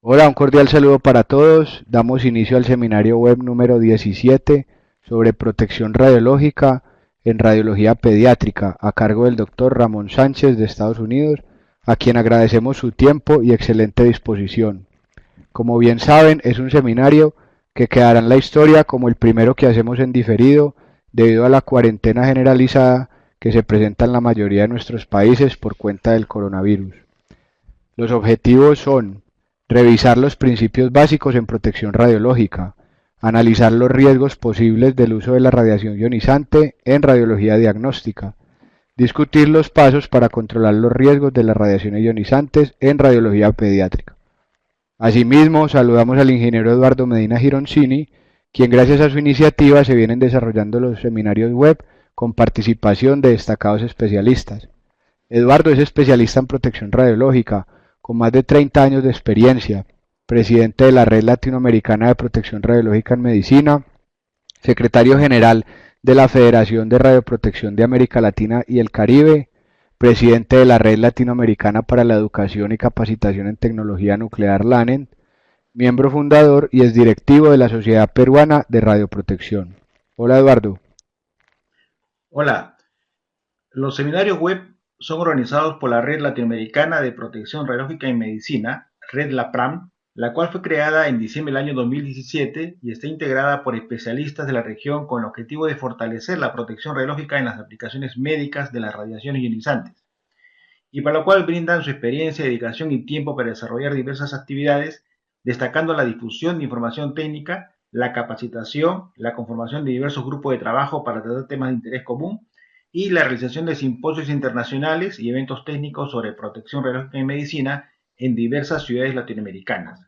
Hola, un cordial saludo para todos. Damos inicio al seminario web número 17 sobre protección radiológica en radiología pediátrica a cargo del doctor Ramón Sánchez de Estados Unidos, a quien agradecemos su tiempo y excelente disposición. Como bien saben, es un seminario que quedará en la historia como el primero que hacemos en diferido debido a la cuarentena generalizada que se presenta en la mayoría de nuestros países por cuenta del coronavirus. Los objetivos son revisar los principios básicos en protección radiológica, analizar los riesgos posibles del uso de la radiación ionizante en radiología diagnóstica, discutir los pasos para controlar los riesgos de las radiaciones ionizantes en radiología pediátrica. Asimismo, saludamos al ingeniero Eduardo Medina Gironcini, quien gracias a su iniciativa se vienen desarrollando los seminarios web con participación de destacados especialistas. Eduardo es especialista en protección radiológica, con más de 30 años de experiencia, presidente de la Red Latinoamericana de Protección Radiológica en Medicina, secretario general de la Federación de Radioprotección de América Latina y el Caribe, presidente de la Red Latinoamericana para la Educación y Capacitación en Tecnología Nuclear LANEN, miembro fundador y exdirectivo de la Sociedad Peruana de Radioprotección. Hola Eduardo. Hola, los seminarios web son organizados por la Red Latinoamericana de Protección Radiológica en Medicina, Red LAPRAM, la cual fue creada en diciembre del año 2017 y está integrada por especialistas de la región con el objetivo de fortalecer la protección radiológica en las aplicaciones médicas de las radiaciones ionizantes, y para lo cual brindan su experiencia, dedicación y tiempo para desarrollar diversas actividades, destacando la difusión de información técnica, la capacitación, la conformación de diversos grupos de trabajo para tratar temas de interés común y la realización de simposios internacionales y eventos técnicos sobre protección radiológica en medicina en diversas ciudades latinoamericanas.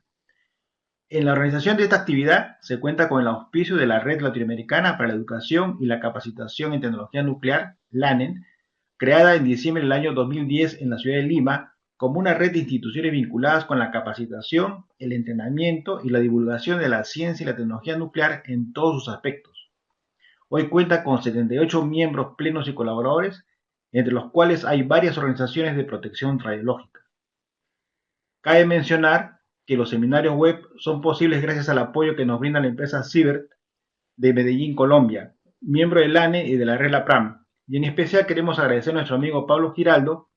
En la organización de esta actividad se cuenta con el auspicio de la Red Latinoamericana para la Educación y la Capacitación en Tecnología Nuclear, LANEN, creada en diciembre del año 2010 en la ciudad de Lima como una red de instituciones vinculadas con la capacitación, el entrenamiento y la divulgación de la ciencia y la tecnología nuclear en todos sus aspectos. Hoy cuenta con 78 miembros plenos y colaboradores, entre los cuales hay varias organizaciones de protección radiológica. Cabe mencionar que los seminarios web son posibles gracias al apoyo que nos brinda la empresa Cibert de Medellín, Colombia, miembro del ANE y de la red LAPRAM. Y en especial queremos agradecer a nuestro amigo Pablo Giraldo,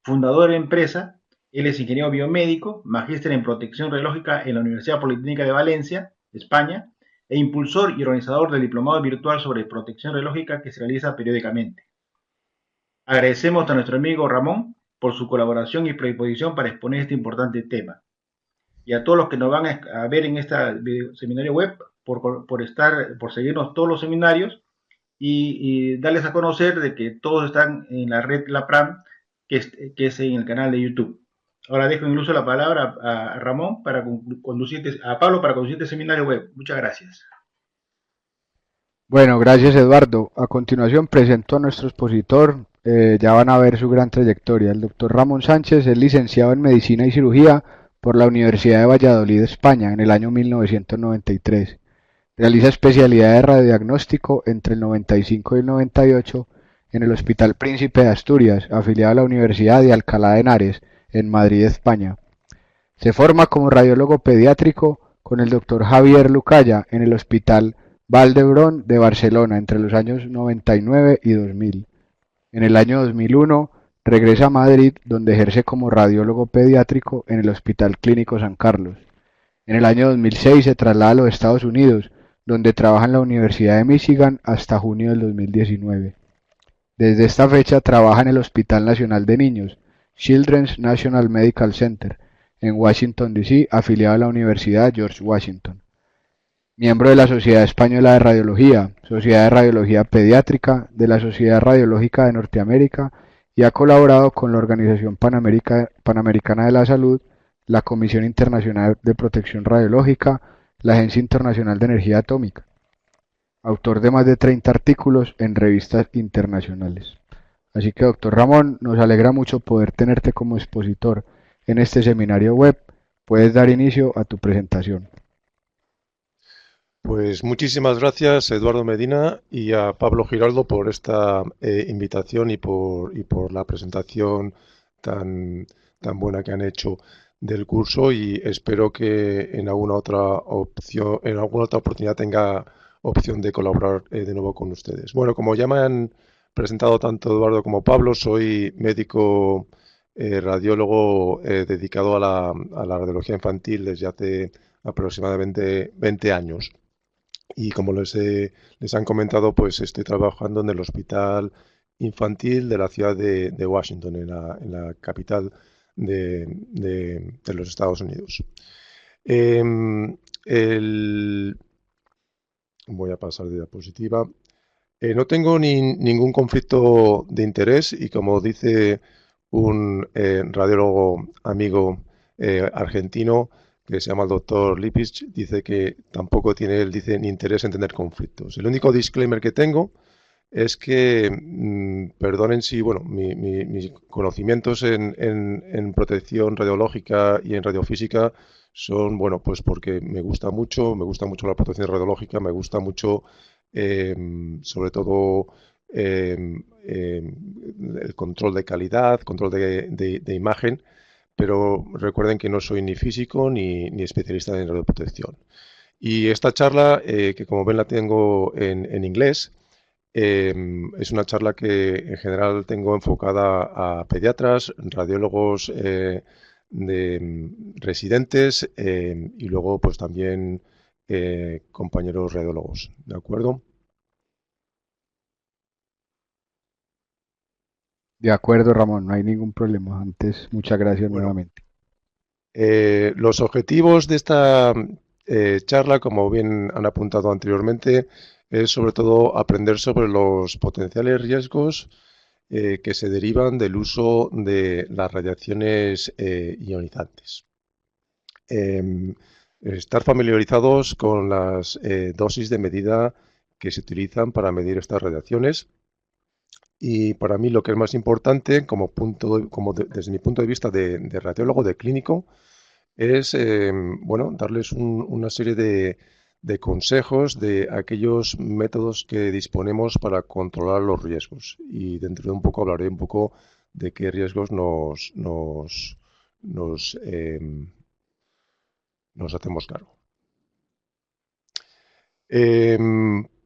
fundador de la empresa. Él es ingeniero biomédico, magíster en protección radiológica en la Universidad Politécnica de Valencia, España, e impulsor y organizador del diplomado virtual sobre protección radiológica que se realiza periódicamente. Agradecemos a nuestro amigo Ramón por su colaboración y predisposición para exponer este importante tema. Y a todos los que nos van a ver en este seminario web por seguirnos todos los seminarios y darles a conocer de que todos están en la red LAPRAM, que es en el canal de YouTube. Ahora dejo incluso la palabra a Ramón para conducirte, a Pablo para conducir este seminario web. Muchas gracias. Bueno, gracias Eduardo. A continuación presento a nuestro expositor. Ya van a ver su gran trayectoria. El doctor Ramón Sánchez es licenciado en Medicina y Cirugía por la Universidad de Valladolid, España, en el año 1993. Realiza especialidad de radiodiagnóstico entre el 95 y el 98 en el Hospital Príncipe de Asturias, afiliado a la Universidad de Alcalá de Henares, en Madrid, España. Se forma como radiólogo pediátrico con el doctor Javier Lucaya en el Hospital Vall d'Hebron de Barcelona entre los años 99 y 2000. En el año 2001 regresa a Madrid, donde ejerce como radiólogo pediátrico en el Hospital Clínico San Carlos. En el año 2006 se traslada a los Estados Unidos, donde trabaja en la Universidad de Michigan hasta junio del 2019. Desde esta fecha trabaja en el Hospital Nacional de Niños, Children's National Medical Center, en Washington, D. C., afiliado a la Universidad George Washington. Miembro de la Sociedad Española de Radiología, Sociedad de Radiología Pediátrica, de la Sociedad Radiológica de Norteamérica y ha colaborado con la Organización Panamericana de la Salud, la Comisión Internacional de Protección Radiológica, la Agencia Internacional de Energía Atómica. Autor de más de 30 artículos en revistas internacionales. Así que, doctor Ramón, nos alegra mucho poder tenerte como expositor en este seminario web. Puedes dar inicio a tu presentación. Pues muchísimas gracias, Eduardo Medina, y a Pablo Giraldo por esta invitación y por la presentación tan buena que han hecho. del curso y espero que en alguna otra opción, en alguna otra oportunidad tenga opción de colaborar de nuevo con ustedes. Bueno, como ya me han presentado tanto Eduardo como Pablo, soy médico radiólogo dedicado a la radiología infantil desde hace aproximadamente 20 años. Y como les han comentado, pues estoy trabajando en el Hospital Infantil de la ciudad de Washington, en la capital de los Estados Unidos. Em, el- Voy a pasar de diapositiva. No tengo ningún conflicto de interés y como dice un radiólogo amigo argentino que se llama el doctor Lipich, dice que tampoco tiene él dice, ni interés en tener conflictos. El único disclaimer que tengo es que, perdonen si, bueno, mis conocimientos en protección radiológica y en radiofísica son, bueno, pues porque me gusta mucho la protección radiológica, me gusta mucho, eh, sobre todo, eh, eh, el control de calidad, control de imagen, pero recuerden que no soy ni físico ni especialista en radioprotección. Y esta charla, que como ven la tengo en inglés, es una charla que en general tengo enfocada a pediatras, radiólogos residentes y luego pues también compañeros radiólogos, ¿de acuerdo? De acuerdo, Ramón, no hay ningún problema. Antes, muchas gracias Bueno, nuevamente. los objetivos de esta charla, como bien han apuntado anteriormente, es sobre todo aprender sobre los potenciales riesgos que se derivan del uso de las radiaciones ionizantes. Em, Estar familiarizados con las dosis de medida que se utilizan para medir estas radiaciones y para mí lo que es más importante desde mi punto de vista de radiólogo, de clínico, es bueno, darles una serie de consejos de aquellos métodos que disponemos para controlar los riesgos. Y dentro de un poco hablaré un poco de qué riesgos nos, nos hacemos cargo.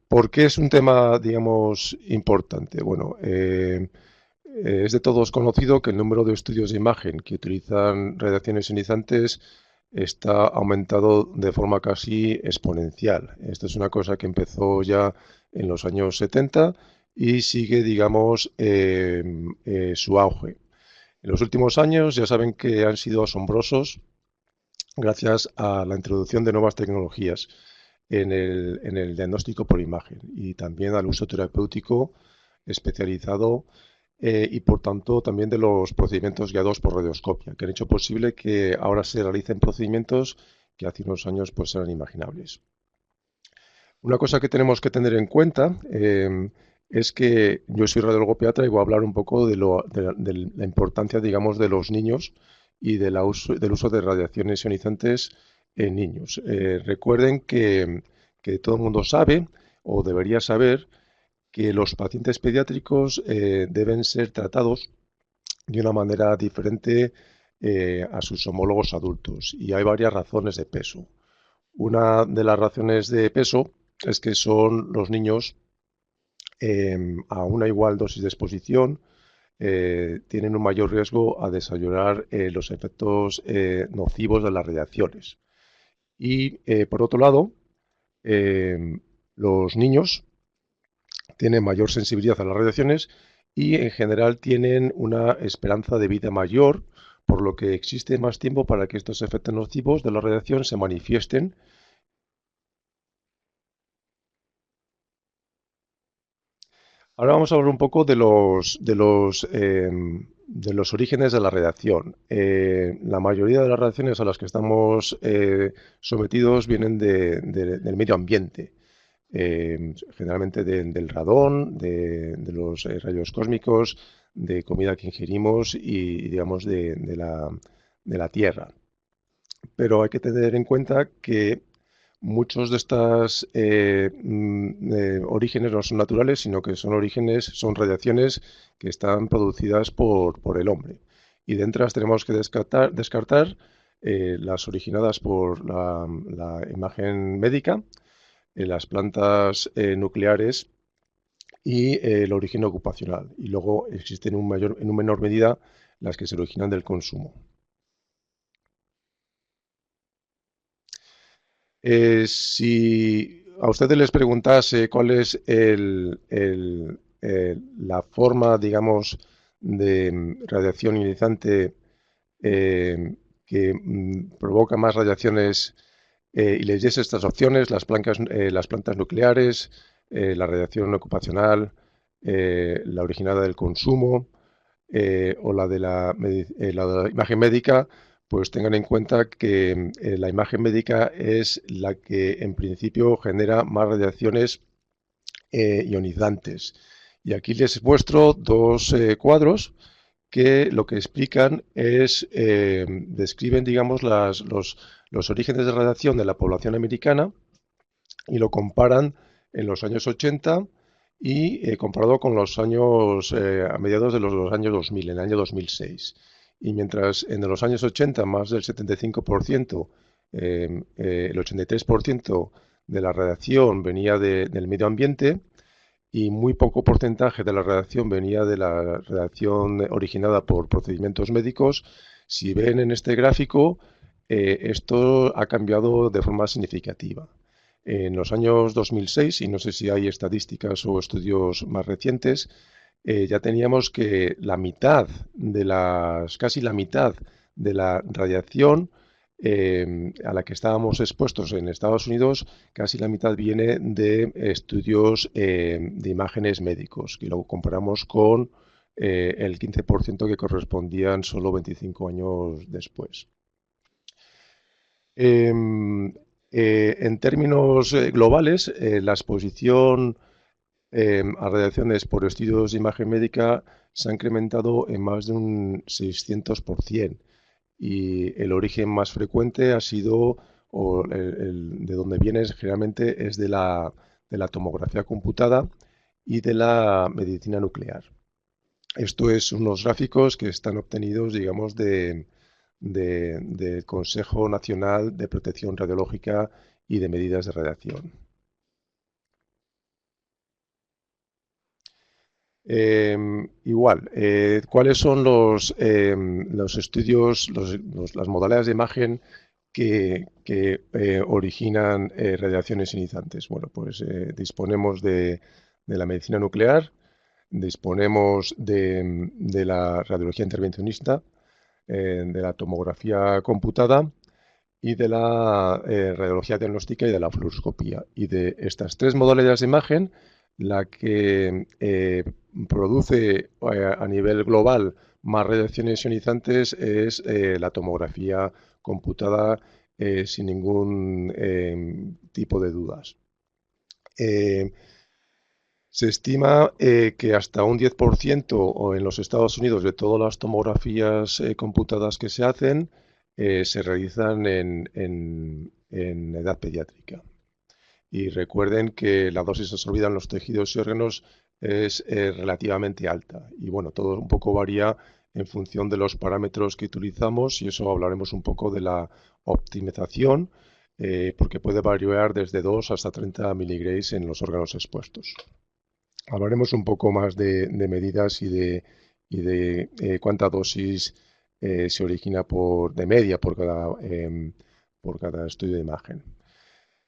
¿Por qué es un tema, digamos, importante? Bueno, es de todos conocido que el número de estudios de imagen que utilizan radiaciones ionizantes está aumentado de forma casi exponencial. Esto es una cosa que empezó ya en los años 70 y sigue, digamos, su auge. En los últimos años ya saben que han sido asombrosos gracias a la introducción de nuevas tecnologías en el diagnóstico por imagen y también al uso terapéutico especializado y por tanto también de los procedimientos guiados por radioscopia, que han hecho posible que ahora se realicen procedimientos que hace unos años pues eran imaginables. Una cosa que tenemos que tener en cuenta es que yo soy radiólogo pediatra y voy a hablar un poco de la importancia, digamos, de los niños y del uso de radiaciones ionizantes en niños. Recuerden que todo el mundo sabe o debería saber que los pacientes pediátricos deben ser tratados de una manera diferente a sus homólogos adultos y hay varias razones de peso. Una de las razones de peso es que son los niños a una igual dosis de exposición tienen un mayor riesgo a desarrollar los efectos nocivos de las radiaciones. Y por otro lado, los niños tienen mayor sensibilidad a las radiaciones y en general tienen una esperanza de vida mayor, por lo que existe más tiempo para que estos efectos nocivos de la radiación se manifiesten. Ahora vamos a hablar un poco de los orígenes de la radiación. La mayoría de las radiaciones a las que estamos sometidos vienen del medio ambiente, generalmente del radón, de los rayos cósmicos, de comida que ingerimos y digamos, de la Tierra. Pero hay que tener en cuenta que muchos de estos orígenes no son naturales, sino que son radiaciones que están producidas por el hombre. Y de entre ellas tenemos que descartar las originadas por la imagen médica, las plantas nucleares y el origen ocupacional. Y luego existen en una menor medida las que se originan del consumo. Si a ustedes les preguntase cuál es la forma, digamos, de radiación ionizante que provoca más radiaciones y les diese estas opciones, las plantas nucleares, la radiación ocupacional, la originada del consumo o la de la imagen médica, pues tengan en cuenta que la imagen médica es la que en principio genera más radiaciones ionizantes. Y aquí les muestro dos cuadros que lo que explican es, describen, digamos, los orígenes de radiación de la población americana y lo comparan en los años 80 y comparado con los años, a mediados de los años 2000, en el año 2006. Y mientras en los años 80 más del 75%, el 83% de la radiación venía del medio ambiente, y muy poco porcentaje de la radiación venía de la radiación originada por procedimientos médicos. Si ven en este gráfico, esto ha cambiado de forma significativa. En los años 2006, y no sé si hay estadísticas o estudios más recientes, ya teníamos que casi la mitad de la radiación a la que estábamos expuestos en Estados Unidos, casi la mitad viene de estudios de imágenes médicos, y luego comparamos con el 15% que correspondían solo 25 años después. En términos globales, la exposición a radiaciones por estudios de imagen médica se ha incrementado en más de un 600%. Y el origen más frecuente ha sido, o de donde viene generalmente, es de la tomografía computada y de la medicina nuclear. Esto es unos gráficos que están obtenidos, digamos, del Consejo Nacional de Protección Radiológica y de Medidas de Radiación. ¿Cuáles son los estudios, las modalidades de imagen que originan radiaciones ionizantes? Bueno, pues disponemos de la medicina nuclear, disponemos de la radiología intervencionista, de la tomografía computada y de la radiología diagnóstica y de la fluoroscopía. Y de estas tres modalidades de imagen, la que produce a nivel global más radiaciones ionizantes es la tomografía computada sin ningún tipo de dudas. Se estima que hasta un 10% o en los Estados Unidos de todas las tomografías computadas que se hacen se realizan en edad pediátrica. Y recuerden que la dosis absorbida en los tejidos y órganos es relativamente alta. Y bueno, todo un poco varía en función de los parámetros que utilizamos, y eso hablaremos un poco de la optimización, porque puede variar desde 2 hasta 30 miligrays en los órganos expuestos. Hablaremos un poco más de medidas y de cuánta dosis se origina de media por cada estudio de imagen.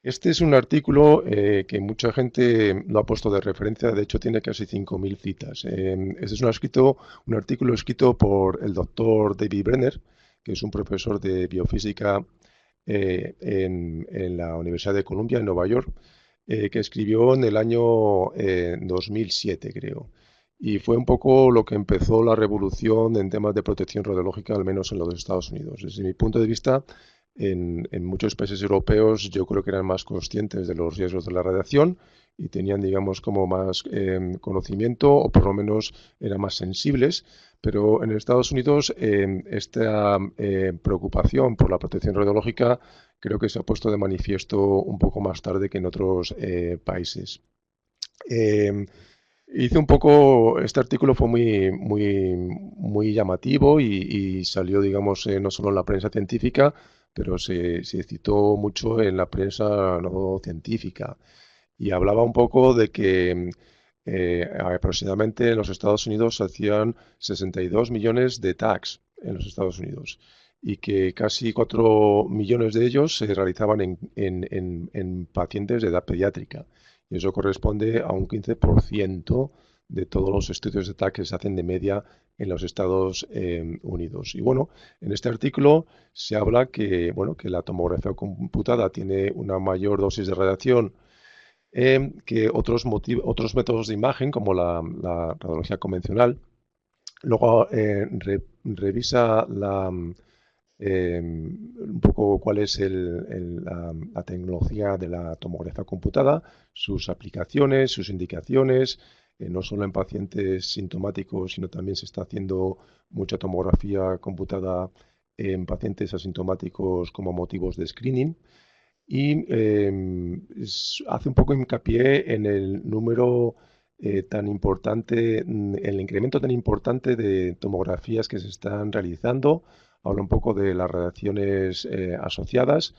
Este es un artículo que mucha gente lo ha puesto de referencia, de hecho tiene casi 5.000 citas. Este es un artículo escrito por el doctor David Brenner, que es un profesor de biofísica en la Universidad de Columbia, en Nueva York, que escribió en el año 2007, creo. Y fue un poco lo que empezó la revolución en temas de protección radiológica, al menos en los Estados Unidos. Desde mi punto de vista, en muchos países europeos yo creo que eran más conscientes de los riesgos de la radiación y tenían, digamos, como más conocimiento, o por lo menos eran más sensibles. Pero en Estados Unidos esta preocupación por la protección radiológica creo que se ha puesto de manifiesto un poco más tarde que en otros países. Hice un poco, este artículo fue muy llamativo y salió, digamos, no solo en la prensa científica, pero se citó mucho en la prensa no científica. Y hablaba un poco de que aproximadamente en los Estados Unidos se hacían 62 millones de tags en los Estados Unidos y que casi 4 millones de ellos se realizaban en pacientes de edad pediátrica. Y eso corresponde a un 15% de todos los estudios de TAC que se hacen de media en los Estados Unidos. Y bueno, en este artículo se habla que, bueno, que la tomografía computada tiene una mayor dosis de radiación que otros métodos de imagen, como la radiología convencional. Luego revisa un poco cuál es la tecnología de la tomografía computada, sus aplicaciones, sus indicaciones, no solo en pacientes sintomáticos, sino también se está haciendo mucha tomografía computada en pacientes asintomáticos como motivos de screening. Y hace un poco hincapié en el número tan importante, el incremento tan importante de tomografías que se están realizando. Habla un poco de las radiaciones asociadas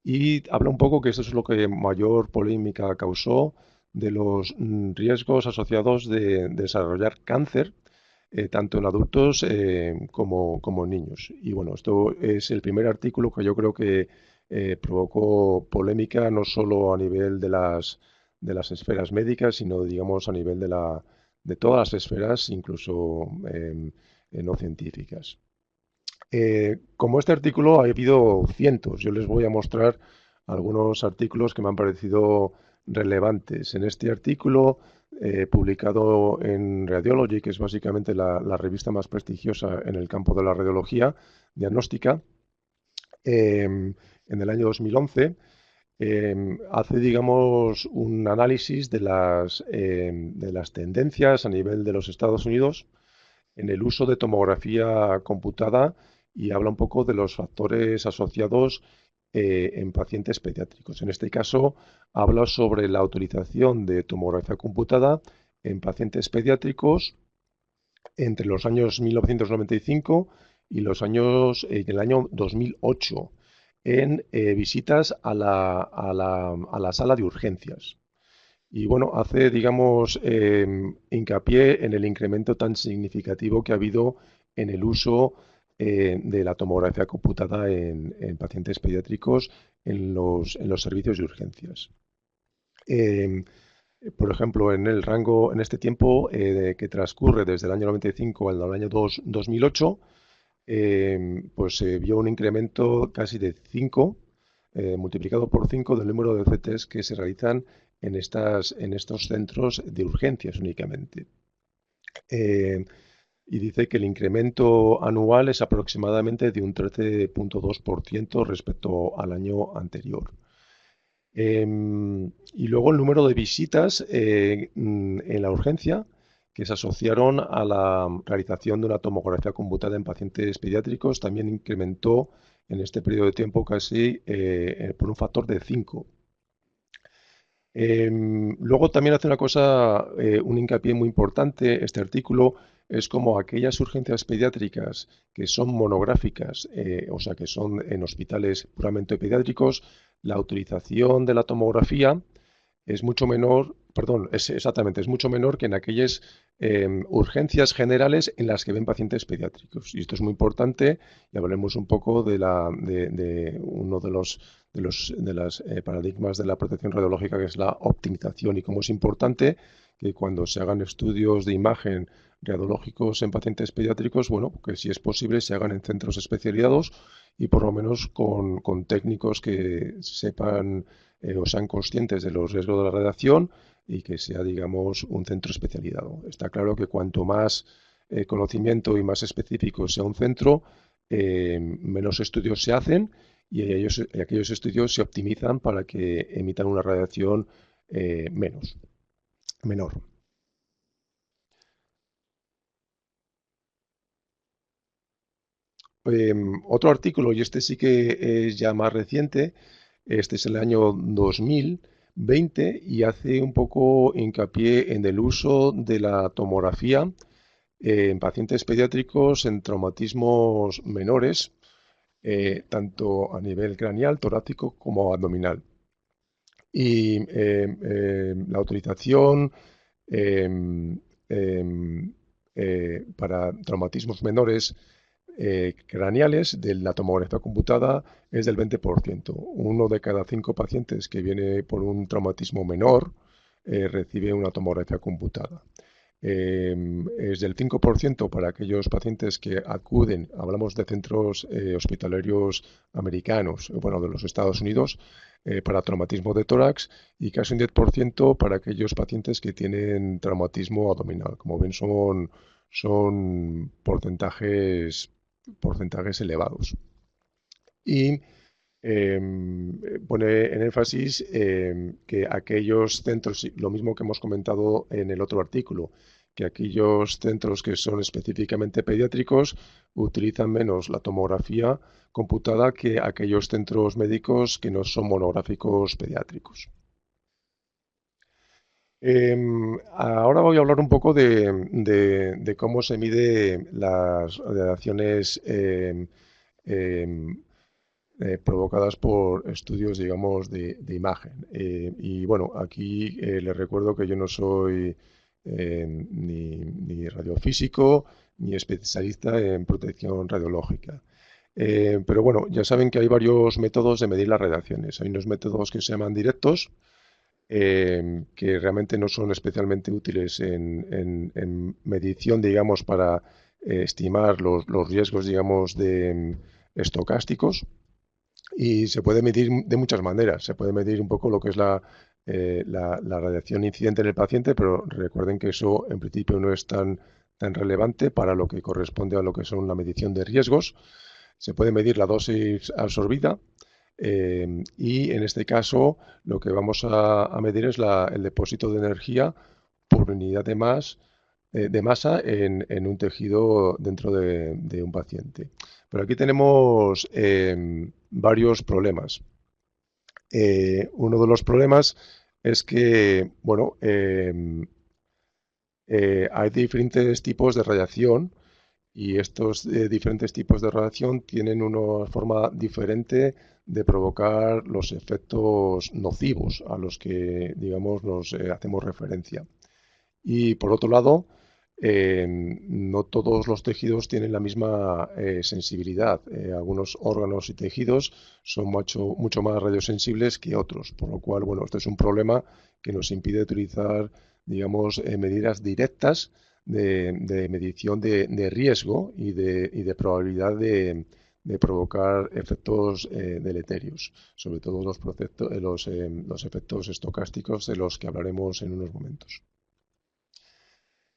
y habla un poco que eso es lo que mayor polémica causó de los riesgos asociados de desarrollar cáncer, tanto en adultos como en niños. Y bueno, esto es el primer artículo que yo creo que provocó polémica no solo a nivel de las esferas médicas, sino digamos a nivel de todas las esferas, incluso no científicas. Como este artículo ha habido cientos, yo les voy a mostrar algunos artículos que me han parecido relevantes. En este artículo, publicado en Radiology, que es básicamente la revista más prestigiosa en el campo de la radiología diagnóstica, en el año 2011, hace, digamos, un análisis de las tendencias a nivel de los Estados Unidos en el uso de tomografía computada y habla un poco de los factores asociados en pacientes pediátricos. En este caso, habla sobre la utilización de tomografía computada en pacientes pediátricos entre los años 1995 y el año 2008 en visitas a la sala de urgencias. Y bueno, hace, digamos, hincapié en el incremento tan significativo que ha habido en el uso de la tomografía computada en pacientes pediátricos en los servicios de urgencias. Eh, por ejemplo, en este tiempo que transcurre desde el año 95 al año 2008, pues se vio un incremento casi de 5, multiplicado por 5 del número de CTs que se realizan en estos centros de urgencias únicamente. Eh, y dice que el incremento anual es aproximadamente de un 13,2% respecto al año anterior. Y luego el número de visitas en la urgencia que se asociaron a la realización de una tomografía computada en pacientes pediátricos también incrementó en este periodo de tiempo casi por un factor de 5. Luego también hace un hincapié muy importante, este artículo, es como aquellas urgencias pediátricas que son monográficas, o sea, que son en hospitales puramente pediátricos, la utilización de la tomografía es mucho menor, perdón, es mucho menor que en aquellas urgencias generales en las que ven pacientes pediátricos. Y esto es muy importante y hablaremos un poco de uno de los paradigmas de la protección radiológica, que es la optimización, y cómo es importante que cuando se hagan estudios de imagen radiológicos en pacientes pediátricos, bueno, que si es posible se hagan en centros especializados y por lo menos con técnicos que sepan o sean conscientes de los riesgos de la radiación y que sea, digamos, un centro especializado. Está claro que cuanto más conocimiento y más específico sea un centro, menos estudios se hacen y aquellos estudios se optimizan para que emitan una radiación menor. Otro artículo, y este sí que es ya más reciente, este es el año 2000, 20 y hace un poco hincapié en el uso de la tomografía en pacientes pediátricos en traumatismos menores, tanto a nivel craneal, torácico como abdominal. Y la utilización em, em, para traumatismos menores craneales de la tomografía computada es del 20%. Uno de cada 5 pacientes que viene por un traumatismo menor recibe una tomografía computada. Es del 5% para aquellos pacientes que acuden, hablamos de centros hospitalarios americanos, bueno, de los Estados Unidos, para traumatismo de tórax y casi un 10% para aquellos pacientes que tienen traumatismo abdominal. Como ven, son porcentajes elevados. Y pone en énfasis que aquellos centros, lo mismo que hemos comentado en el otro artículo, que aquellos centros que son específicamente pediátricos utilizan menos la tomografía computada que aquellos centros médicos que no son monográficos pediátricos. Ahora voy a hablar un poco de cómo se mide las radiaciones provocadas por estudios, digamos, de imagen. Y bueno, aquí les recuerdo que yo no soy ni radiofísico ni especialista en protección radiológica. Pero bueno, ya saben que hay varios métodos de medir las radiaciones. Hay unos métodos que se llaman directos, que realmente no son especialmente útiles en medición, digamos, para estimar los riesgos, digamos, estocásticos. Y se puede medir de muchas maneras. Se puede medir un poco lo que es la radiación incidente en el paciente, pero recuerden que eso en principio no es tan relevante para lo que corresponde a lo que son la medición de riesgos. Se puede medir la dosis absorbida y en este caso lo que vamos a medir es el depósito de energía por unidad de masa en un tejido dentro de un paciente. Pero aquí tenemos varios problemas. Uno de los problemas es que, bueno, hay diferentes tipos de radiación y estos diferentes tipos de radiación tienen una forma diferente de provocar los efectos nocivos a los que, digamos, nos hacemos referencia. Y por otro lado, no todos los tejidos tienen la misma sensibilidad. Algunos órganos y tejidos son mucho más radiosensibles que otros, por lo cual, bueno, este es un problema que nos impide utilizar, digamos, medidas directas de medición de riesgo y de probabilidad de provocar efectos deleterios, sobre todo los efectos estocásticos de los que hablaremos en unos momentos.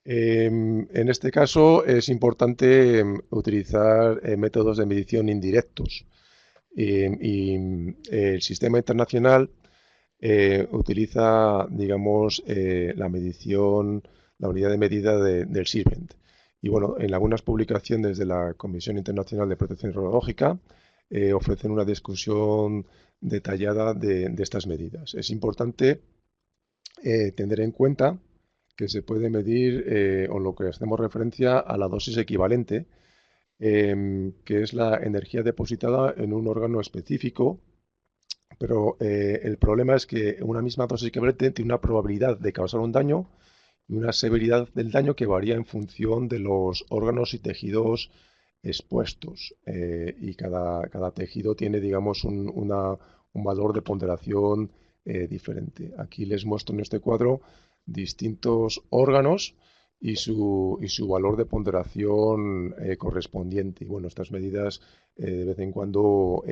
En este caso es importante utilizar métodos de medición indirectos y el sistema internacional utiliza, digamos, la unidad de medida del Sirvent. Y bueno, en algunas publicaciones de la Comisión Internacional de Protección Radiológica ofrecen una discusión detallada de estas medidas. Es importante tener en cuenta que se puede medir, o lo que hacemos referencia a la dosis equivalente, que es la energía depositada en un órgano específico, pero el problema es que una misma dosis equivalente tiene una probabilidad de causar un daño y una severidad del daño que varía en función de los órganos y tejidos expuestos. Y cada tejido tiene, digamos, un valor de ponderación diferente. Aquí les muestro en este cuadro distintos órganos y su valor de ponderación correspondiente. Y bueno, estas medidas de vez en cuando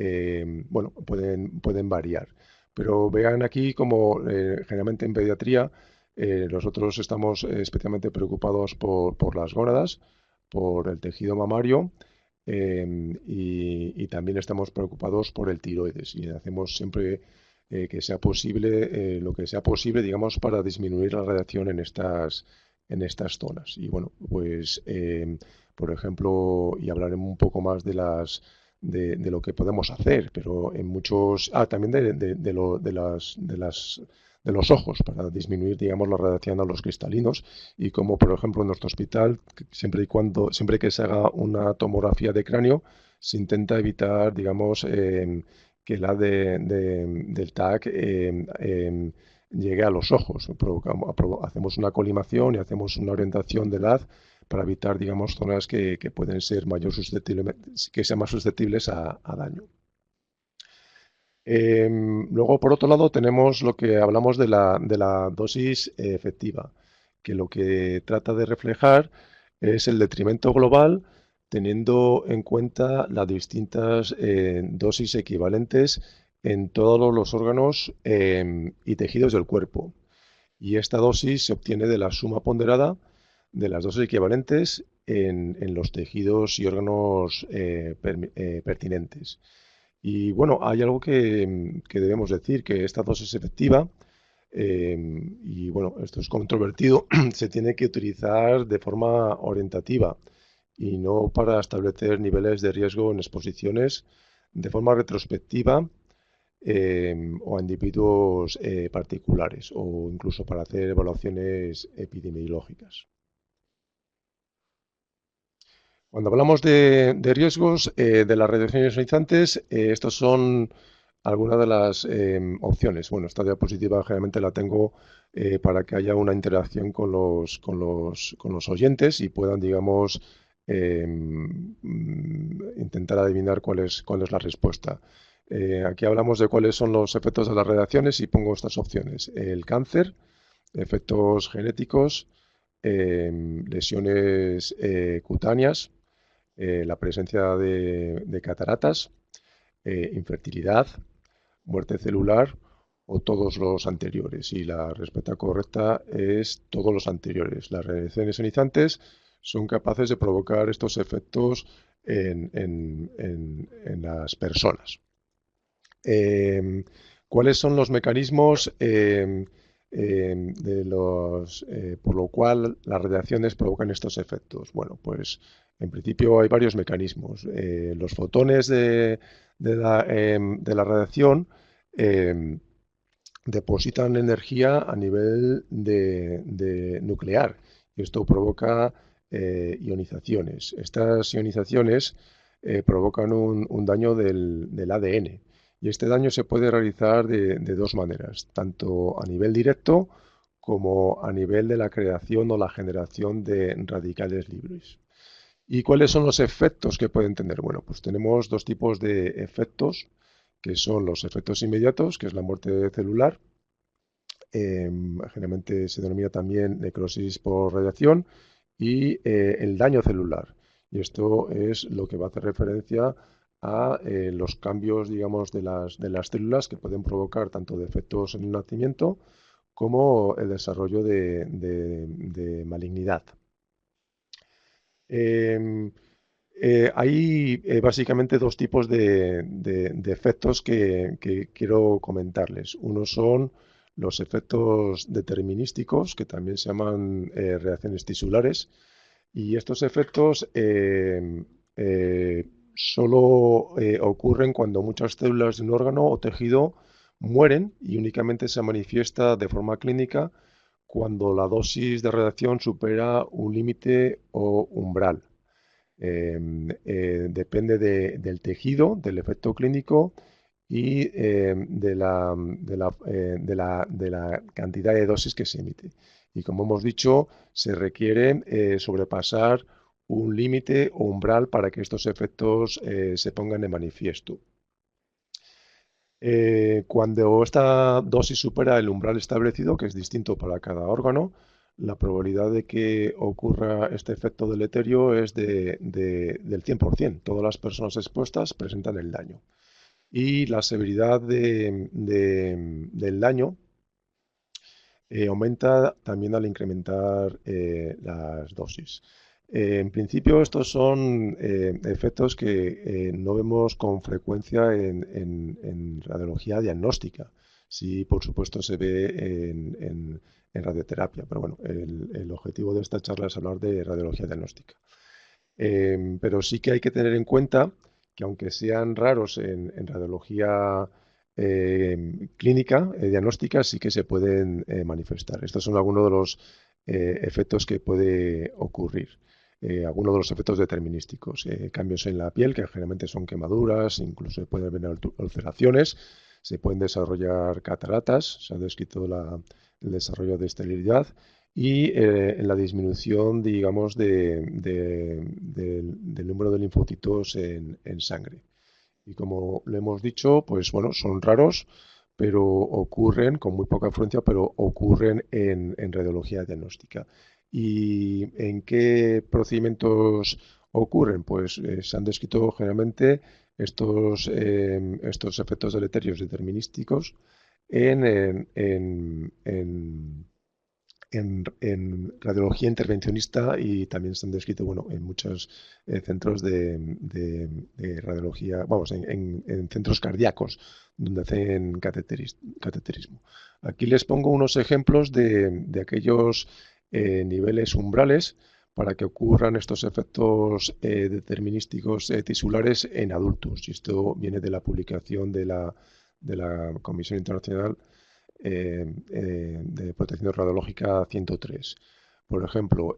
bueno, pueden variar. Pero vean aquí como generalmente en pediatría nosotros estamos especialmente preocupados por las gónadas, por el tejido mamario y también estamos preocupados por el tiroides y hacemos siempre que sea posible, lo que sea posible, digamos, para disminuir la radiación en estas zonas. Y bueno, pues, por ejemplo, y hablaremos un poco más de lo que podemos hacer, pero en muchos, también de de los ojos para disminuir, digamos, la radiación a los cristalinos y como, por ejemplo, en nuestro hospital, siempre que se haga una tomografía de cráneo, se intenta evitar, digamos, que el haz del TAC llegue a los ojos. Hacemos una colimación y hacemos una orientación del haz para evitar, digamos, zonas que pueden ser que sean más susceptibles a daño. Luego, por otro lado, tenemos lo que hablamos de la dosis efectiva, que lo que trata de reflejar es el detrimento global teniendo en cuenta las distintas dosis equivalentes en todos los órganos y tejidos del cuerpo. Y esta dosis se obtiene de la suma ponderada de las dosis equivalentes en los tejidos y órganos pertinentes. Y bueno, hay algo que debemos decir, que esta dosis efectiva, y bueno, esto es controvertido, se tiene que utilizar de forma orientativa y no para establecer niveles de riesgo en exposiciones de forma retrospectiva o a individuos particulares o incluso para hacer evaluaciones epidemiológicas. Cuando hablamos de riesgos de las radiaciones ionizantes, estos son algunas de las opciones. Bueno, esta diapositiva generalmente la tengo para que haya una interacción con los oyentes y puedan, digamos, intentar adivinar cuál es la respuesta. Aquí hablamos de cuáles son los efectos de las radiaciones y pongo estas opciones. El cáncer, efectos genéticos, lesiones cutáneas, la presencia de cataratas, infertilidad, muerte celular o todos los anteriores. Y la respuesta correcta es todos los anteriores. Las radiaciones ionizantes son capaces de provocar estos efectos en las personas. ¿Cuáles son los mecanismos por lo cual las radiaciones provocan estos efectos? Bueno, pues en principio hay varios mecanismos. Los fotones de la radiación depositan energía a nivel de nuclear y esto provoca ionizaciones. Estas ionizaciones provocan un daño del ADN. Y este daño se puede realizar de dos maneras, tanto a nivel directo como a nivel de la creación o la generación de radicales libres. ¿Y cuáles son los efectos que pueden tener? Bueno, pues tenemos dos tipos de efectos, que son los efectos inmediatos, que es la muerte celular, generalmente se denomina también necrosis por radiación, y el daño celular. Y esto es lo que va a hacer referencia a los cambios, digamos, de las células que pueden provocar tanto defectos en el nacimiento como el desarrollo de malignidad. Hay básicamente dos tipos de efectos que quiero comentarles. Uno son los efectos determinísticos, que también se llaman reacciones tisulares, y estos efectos solo ocurren cuando muchas células de un órgano o tejido mueren y únicamente se manifiesta de forma clínica cuando la dosis de radiación supera un límite o umbral. Depende del tejido, del efecto clínico y de la cantidad de dosis que se emite. Y como hemos dicho, se requiere sobrepasar un límite o umbral para que estos efectos se pongan de manifiesto. Cuando esta dosis supera el umbral establecido, que es distinto para cada órgano, la probabilidad de que ocurra este efecto deleterio es del 100%. Todas las personas expuestas presentan el daño. Y la severidad del daño aumenta también al incrementar las dosis. En principio, estos son efectos que no vemos con frecuencia en radiología diagnóstica. Sí, por supuesto, se ve en radioterapia, pero bueno, el objetivo de esta charla es hablar de radiología diagnóstica. Pero sí que hay que tener en cuenta que aunque sean raros en radiología clínica, diagnóstica, sí que se pueden manifestar. Estos son algunos de los efectos que puede ocurrir. Algunos de los efectos determinísticos. Cambios en la piel, que generalmente son quemaduras, incluso pueden haber ulceraciones, se pueden desarrollar cataratas, se ha descrito el desarrollo de esterilidad, y en la disminución, digamos, del número de linfocitos en sangre. Y como le hemos dicho, pues bueno, son raros, pero ocurren con muy poca frecuencia, pero ocurren en radiología diagnóstica. ¿Y en qué procedimientos ocurren? Pues se han descrito generalmente estos efectos deleterios determinísticos en radiología intervencionista, y también se han descrito, bueno, en muchos centros de radiología, vamos, en centros cardíacos donde hacen cateterismo. Aquí les pongo unos ejemplos de aquellos niveles umbrales para que ocurran estos efectos determinísticos tisulares en adultos. Y esto viene de la publicación de la Comisión Internacional de Protección Radiológica 103. Por ejemplo,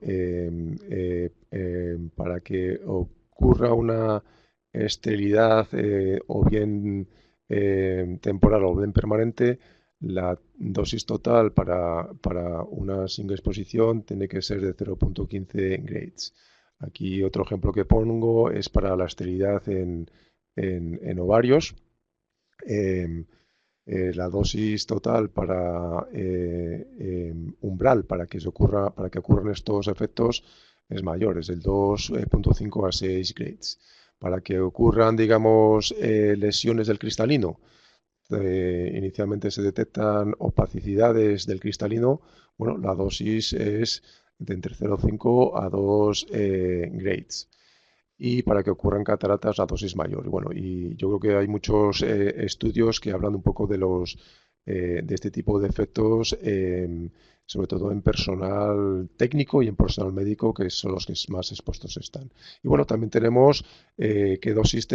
para que ocurra una esterilidad o bien temporal o bien permanente, la dosis total para una single exposición tiene que ser de 0,15 Grays. Aquí otro ejemplo que pongo es para la esterilidad en ovarios. La dosis total para umbral para que ocurran estos efectos es mayor, es del 2,5 a 6 Grays. Para que ocurran, digamos, lesiones del cristalino, inicialmente se detectan opacidades del cristalino, bueno, la dosis es de entre 0,5 a 2 Grays. Y para que ocurran cataratas, la dosis mayor. Y bueno, y yo creo que hay muchos estudios que hablan un poco de este tipo de efectos, sobre todo en personal técnico y en personal médico, que son los que más expuestos están. Y bueno, también tenemos qué dosis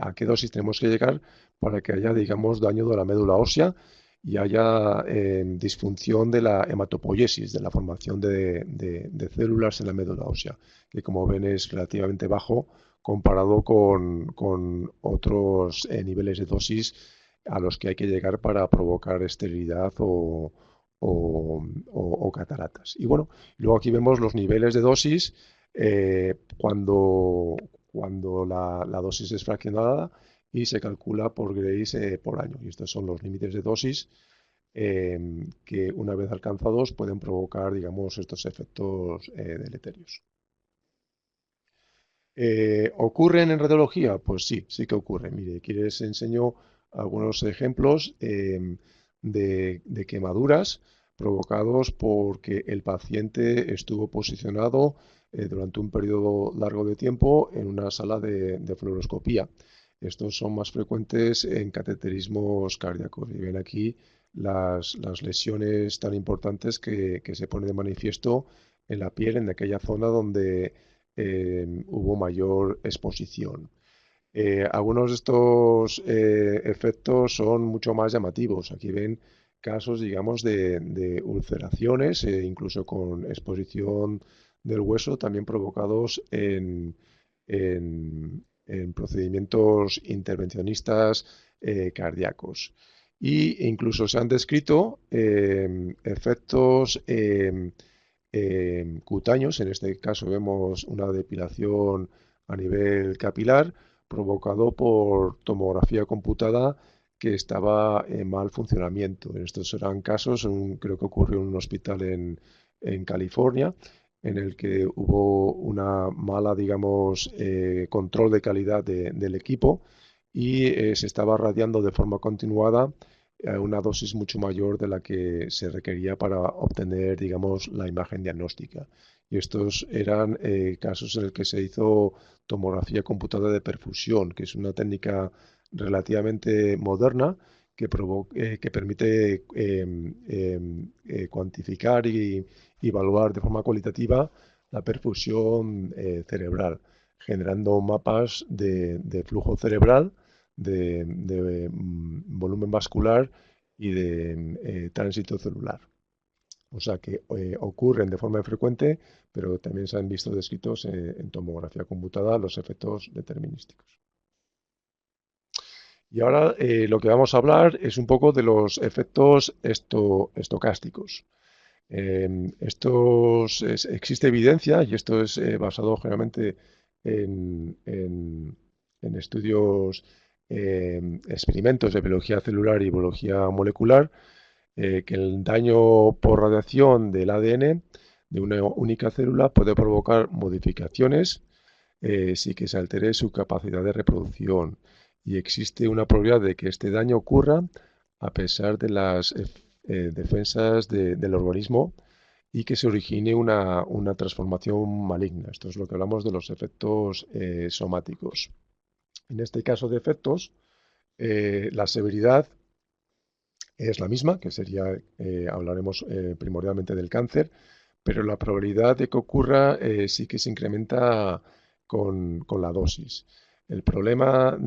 a qué dosis tenemos que llegar para que haya, digamos, daño de la médula ósea y haya disfunción de la hematopoiesis, de la formación de células en la médula ósea, que como ven es relativamente bajo comparado con otros niveles de dosis a los que hay que llegar para provocar esterilidad o cataratas. Y bueno, luego aquí vemos los niveles de dosis cuando la dosis es fraccionada y se calcula por Grays por año. Y estos son los límites de dosis que una vez alcanzados pueden provocar, digamos, estos efectos deleterios. ¿Ocurren en radiología? Pues sí, sí que ocurren. Mire, aquí les enseño algunos ejemplos de quemaduras provocados porque el paciente estuvo posicionado durante un periodo largo de tiempo en una sala de fluoroscopía. Estos son más frecuentes en cateterismos cardíacos. Y ven aquí las lesiones tan importantes que se ponen de manifiesto en la piel, en aquella zona donde hubo mayor exposición. Algunos de estos efectos son mucho más llamativos. Aquí ven casos, digamos, de ulceraciones, incluso con exposición del hueso, también provocados en procedimientos intervencionistas cardíacos. Y incluso se han descrito efectos cutáneos. En este caso vemos una depilación a nivel capilar provocado por tomografía computada que estaba en mal funcionamiento. En estos eran casos, creo que ocurrió en un hospital en California, en el que hubo una mala, digamos, control de calidad del equipo y se estaba radiando de forma continuada una dosis mucho mayor de la que se requería para obtener, digamos, la imagen diagnóstica. Y estos eran casos en el que se hizo tomografía computada de perfusión, que es una técnica relativamente moderna que permite cuantificar y evaluar de forma cualitativa la perfusión cerebral, generando mapas de flujo cerebral volumen vascular y de tránsito celular. O sea que ocurren de forma frecuente, pero también se han visto descritos en tomografía computada los efectos determinísticos. Y ahora lo que vamos a hablar es un poco de los efectos estocásticos. Existe evidencia, y esto es basado generalmente en estudios, experimentos de biología celular y biología molecular, que el daño por radiación del ADN de una única célula puede provocar modificaciones sin que se altere su capacidad de reproducción. Y existe una probabilidad de que este daño ocurra a pesar de las defensas del organismo y que se origine una transformación maligna. Esto es lo que hablamos de los efectos somáticos. En este caso de efectos, la severidad es la misma, que sería, hablaremos primordialmente del cáncer, pero la probabilidad de que ocurra sí que se incrementa con la dosis. El problema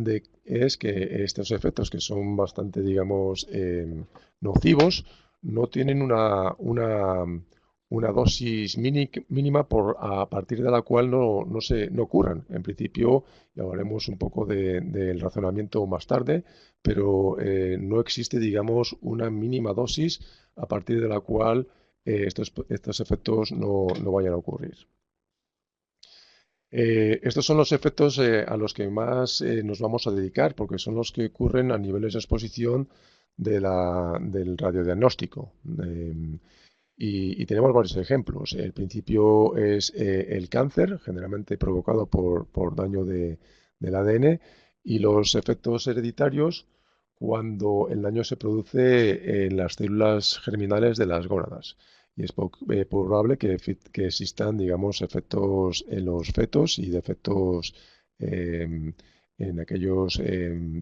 es que estos efectos, que son bastante, digamos, nocivos, no tienen una dosis mínima a partir de la cual no ocurran. En principio, ya hablaremos un poco del razonamiento más tarde, pero no existe, digamos, una mínima dosis a partir de la cual estos efectos no vayan a ocurrir. Estos son los efectos a los que más nos vamos a dedicar, porque son los que ocurren a niveles de exposición del radiodiagnóstico. Y tenemos varios ejemplos. El principio es el cáncer, generalmente provocado por daño del ADN, y los efectos hereditarios cuando el daño se produce en las células germinales de las gónadas. Y es probable que existan, digamos, efectos en los fetos y defectos en aquellos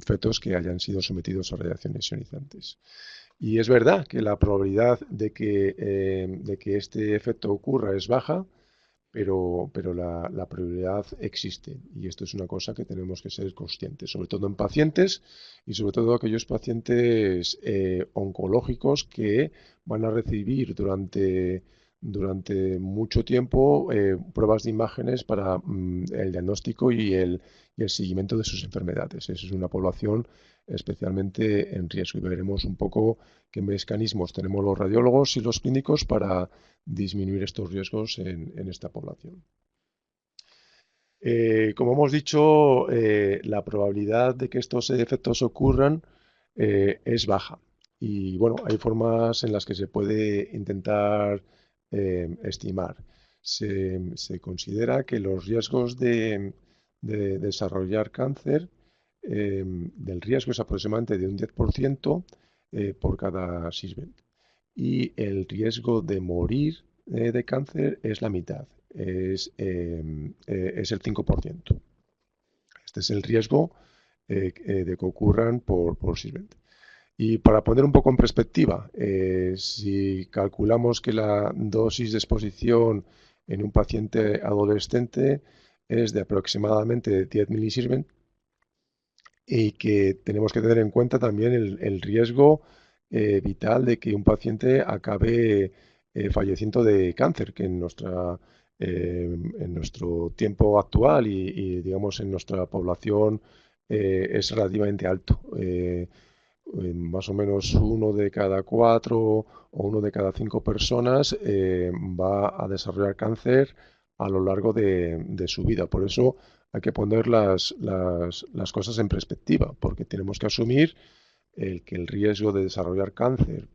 fetos que hayan sido sometidos a radiaciones ionizantes. Y es verdad que la probabilidad de que este efecto ocurra es baja, pero la probabilidad existe. Y esto es una cosa que tenemos que ser conscientes, sobre todo en pacientes y sobre todo aquellos pacientes oncológicos que van a recibir durante mucho tiempo pruebas de imágenes para el diagnóstico y el seguimiento de sus enfermedades. Esa es una población especialmente en riesgo. Y veremos un poco qué mecanismos tenemos los radiólogos y los clínicos para disminuir estos riesgos en esta población. Como hemos dicho, la probabilidad de que estos efectos ocurran es baja. Y bueno, hay formas en las que se puede intentar estimar. Se considera que los riesgos de desarrollar cáncer, del riesgo es aproximadamente de un 10% por cada 620. Y el riesgo de morir de cáncer es la mitad, es el 5%. Este es el riesgo de que ocurran por 620. Y para poner un poco en perspectiva, si calculamos que la dosis de exposición en un paciente adolescente es de aproximadamente 10 milisievert, y que tenemos que tener en cuenta también el riesgo vital de que un paciente acabe falleciendo de cáncer, que en nuestro tiempo actual digamos en nuestra población es relativamente alto. Más o menos 1 de cada 4 o 1 de cada 5 personas va a desarrollar cáncer a lo largo de su vida. Por eso hay que poner las cosas en perspectiva, porque tenemos que asumir que el riesgo de desarrollar cáncer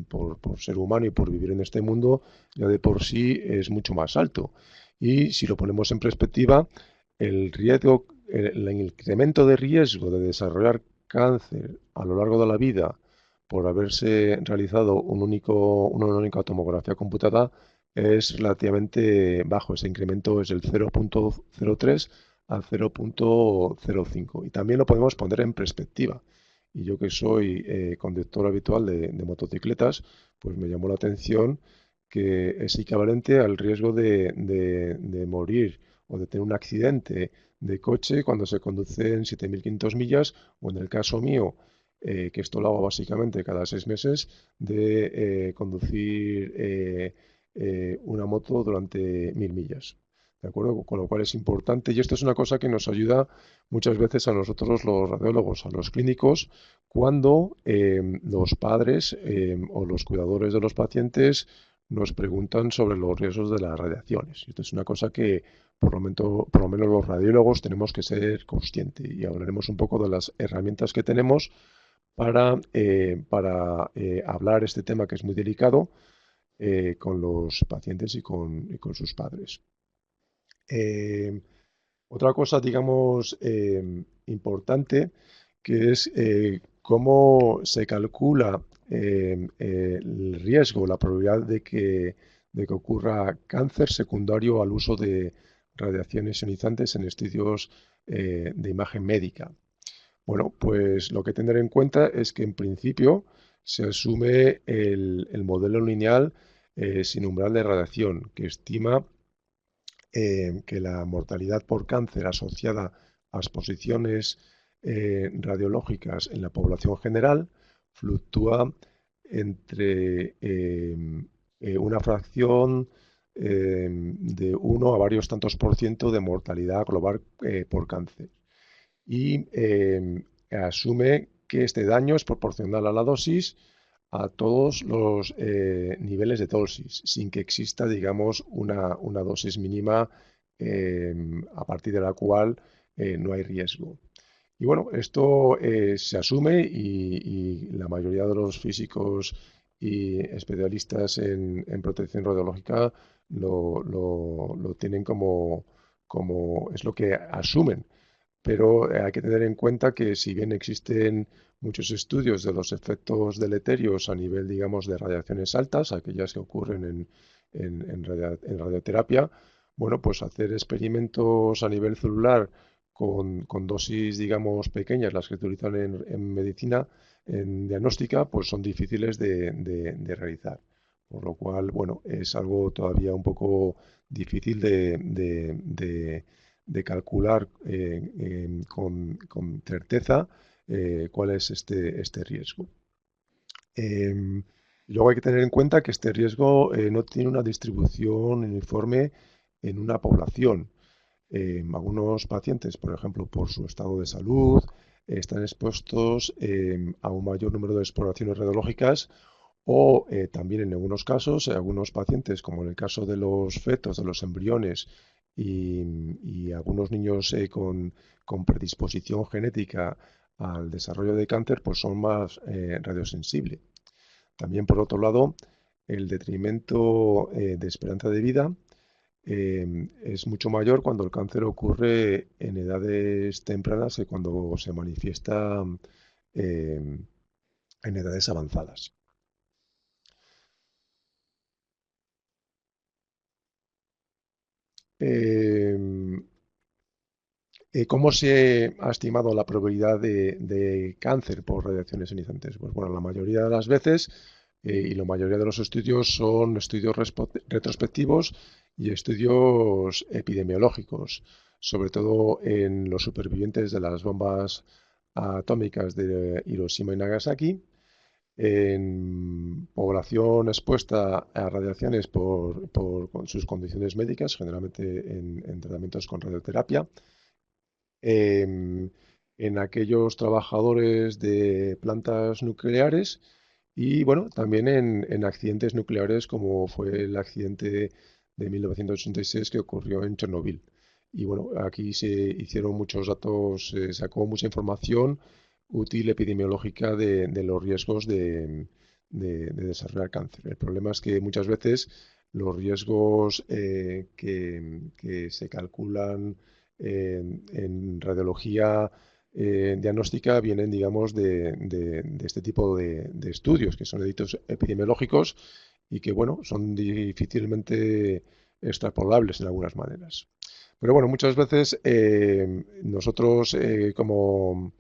por ser humano y por vivir en este mundo ya de por sí es mucho más alto. Y si lo ponemos en perspectiva, el incremento de riesgo de desarrollar cáncer a lo largo de la vida por haberse realizado una única tomografía computada es relativamente bajo. Ese incremento es del 0.03 al 0.05. Y también lo podemos poner en perspectiva. Y yo que soy conductor habitual de motocicletas, pues me llamó la atención que es equivalente al riesgo de morir o de tener un accidente de coche cuando se conducen 7.500 millas, o en el caso mío, que esto lo hago básicamente cada 6 meses, de conducir una moto durante 1.000 millas. ¿De acuerdo? Con lo cual es importante, y esto es una cosa que nos ayuda muchas veces a nosotros los radiólogos, a los clínicos, cuando los padres o los cuidadores de los pacientes nos preguntan sobre los riesgos de las radiaciones. Esto es una cosa que por lo menos los radiólogos tenemos que ser conscientes, y hablaremos un poco de las herramientas que tenemos para hablar este tema que es muy delicado con los pacientes y con sus padres. Eh, Otra cosa, digamos, importante, que es cómo se calcula el riesgo, la probabilidad de que ocurra cáncer secundario al uso de radiaciones ionizantes en estudios de imagen médica. Bueno, pues lo que tener en cuenta es que en principio se asume el modelo lineal sin umbral de radiación, que estima que la mortalidad por cáncer asociada a exposiciones radiológicas en la población general fluctúa entre una fracción de 1 a varios tantos por ciento de mortalidad global por cáncer. Y asume que este daño es proporcional a la dosis a todos los niveles de dosis, sin que exista, digamos, una dosis mínima a partir de la cual no hay riesgo. Y bueno, esto se asume, y la mayoría de los físicos y especialistas en protección radiológica lo tienen como es lo que asumen. Pero hay que tener en cuenta que si bien existen muchos estudios de los efectos deleterios a nivel, digamos, de radiaciones altas, aquellas que ocurren en radioterapia, bueno, pues hacer experimentos a nivel celular con dosis, digamos, pequeñas, las que se utilizan en medicina, en diagnóstica, pues son difíciles de realizar. Por lo cual, bueno, es algo todavía un poco difícil de calcular con certeza cuál es este riesgo. Luego hay que tener en cuenta que este riesgo no tiene una distribución uniforme en una población. Algunos pacientes, por ejemplo, por su estado de salud, están expuestos a un mayor número de exploraciones radiológicas, o también en algunos casos, algunos pacientes, como en el caso de los fetos, de los embriones y algunos niños con predisposición genética al desarrollo de cáncer, pues son más radiosensibles. También, por otro lado, el detrimento de esperanza de vida es mucho mayor cuando el cáncer ocurre en edades tempranas que cuando se manifiesta en edades avanzadas. Eh, ¿Cómo se ha estimado la probabilidad de cáncer por radiaciones ionizantes? Pues bueno, la mayoría de las veces y la mayoría de los estudios son estudios retrospectivos y estudios epidemiológicos, sobre todo en los supervivientes de las bombas atómicas de Hiroshima y Nagasaki, en población expuesta a radiaciones con sus condiciones médicas, generalmente en tratamientos con radioterapia, em, en aquellos trabajadores de plantas nucleares, y bueno, también en accidentes nucleares como fue el accidente de 1986 que ocurrió en Chernobyl. Y bueno, aquí se hicieron muchos datos, se sacó mucha información útil epidemiológica de los riesgos de desarrollar cáncer. El problema es que muchas veces los riesgos que se calculan en radiología diagnóstica vienen, digamos, de este tipo de estudios, que son editos epidemiológicos y que, bueno, son difícilmente extrapolables en algunas maneras. Pero bueno, muchas veces nosotros como,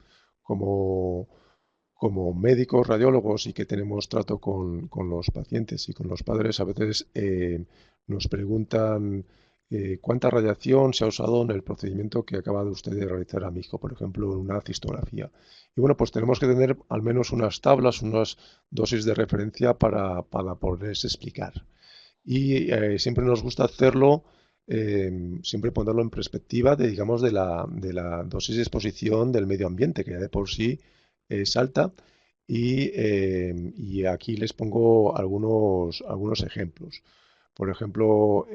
como médicos, radiólogos, y que tenemos trato con los pacientes y con los padres, a veces nos preguntan cuánta radiación se ha usado en el procedimiento que acaba de usted de realizar a mi hijo, por ejemplo, en una cistografía. Y bueno, pues tenemos que tener al menos unas tablas, unas dosis de referencia para poderles explicar. Y siempre nos gusta hacerlo, siempre ponerlo en perspectiva de, digamos, de la dosis de exposición del medio ambiente, que ya de por sí es alta. Y aquí les pongo algunos ejemplos. Por ejemplo,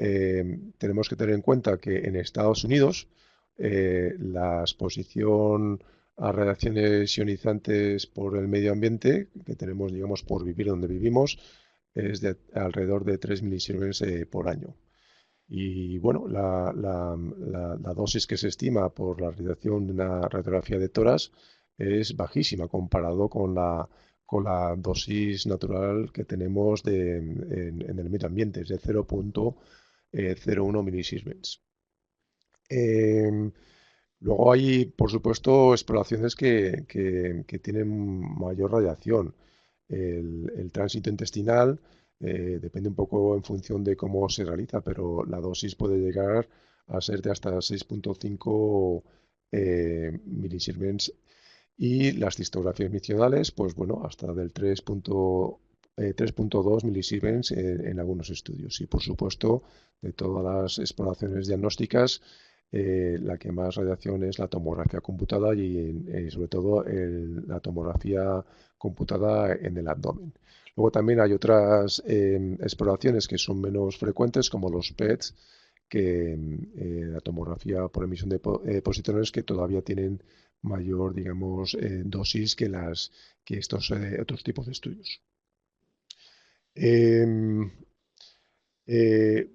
tenemos que tener en cuenta que en Estados Unidos la exposición a radiaciones ionizantes por el medio ambiente que tenemos, digamos, por vivir donde vivimos, es de alrededor de 3 milisievert por año. Y bueno, la dosis que se estima por la radiación de una radiografía de tórax es bajísima comparado con la dosis natural que tenemos en el medio ambiente, es de 0,01 milisieverts. Luego hay, por supuesto, exploraciones que tienen mayor radiación. El tránsito intestinal depende un poco en función de cómo se realiza, pero la dosis puede llegar a ser de hasta 6,5 milisieverts. Y las cistografías miccionales, pues bueno, hasta del 3,2 milisieverts en algunos estudios. Y por supuesto, de todas las exploraciones diagnósticas, la que más radiación es la tomografía computada y sobre todo la tomografía computada en el abdomen. Luego también hay otras exploraciones que son menos frecuentes, como los PETs, que la tomografía por emisión de positrones, que todavía tienen mayor, digamos, dosis que estos otros tipos de estudios.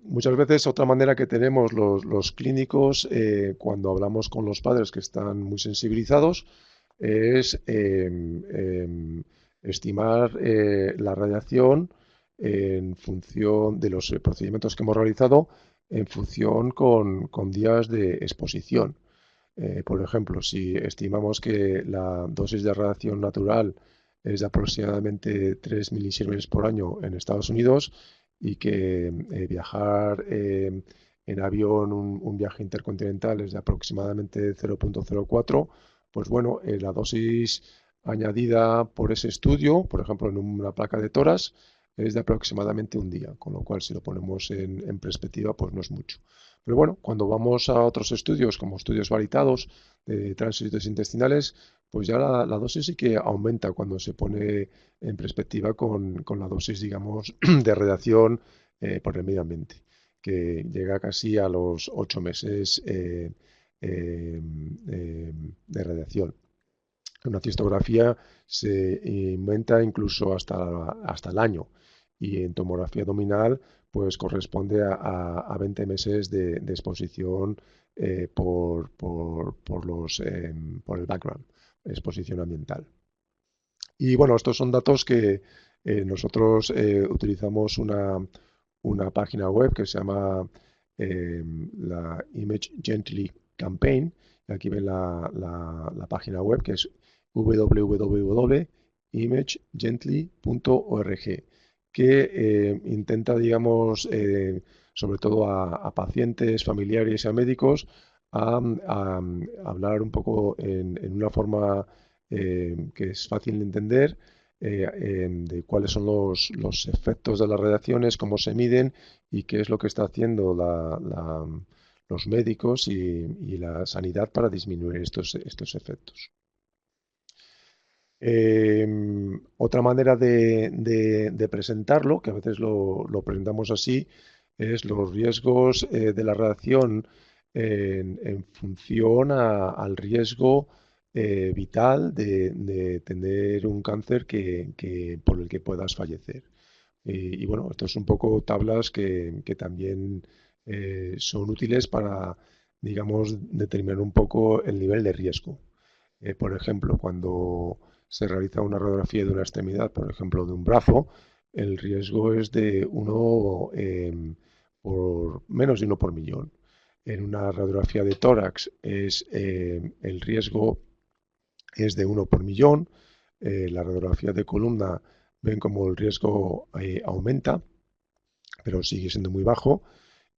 Muchas veces otra manera que tenemos los clínicos cuando hablamos con los padres que están muy sensibilizados es estimar la radiación en función de los procedimientos que hemos realizado en función con días de exposición. Por ejemplo, si estimamos que la dosis de radiación natural es de aproximadamente 3 milisieverts por año en Estados Unidos, y que viajar en avión, un viaje intercontinental es de aproximadamente 0,04, pues bueno, la dosis añadida por ese estudio, por ejemplo, en una placa de tórax, es de aproximadamente un día, con lo cual si lo ponemos en perspectiva, pues no es mucho. Pero bueno, cuando vamos a otros estudios, como estudios validados de tránsitos intestinales, pues ya la dosis sí que aumenta cuando se pone en perspectiva con la dosis, digamos, de radiación por el medio ambiente, que llega casi a los 8 meses de radiación. Una cistografía se inventa incluso hasta el año, y en tomografía abdominal pues corresponde a 20 meses de exposición por el background, exposición ambiental. Y bueno, estos son datos que nosotros utilizamos una página web que se llama la Image Gently Campaign. Aquí ven la página web, que es www.imagegently.org, que intenta, digamos, sobre todo a pacientes, familiares y a médicos, a hablar un poco en una forma que es fácil de entender, de cuáles son los efectos de las radiaciones, cómo se miden y qué es lo que está haciendo los médicos y la sanidad para disminuir estos efectos. Otra manera de presentarlo, que a veces lo presentamos así, es los riesgos de la radiación en función al riesgo vital de tener un cáncer por el que puedas fallecer. Y bueno, esto es un poco tablas que también son útiles para, digamos, determinar un poco el nivel de riesgo. Por ejemplo, cuando se realiza una radiografía de una extremidad, por ejemplo, de un brazo, el riesgo es de por menos de 1 por millón. En una radiografía de tórax el riesgo es de 1 por millón. La radiografía de columna ven como el riesgo aumenta, pero sigue siendo muy bajo.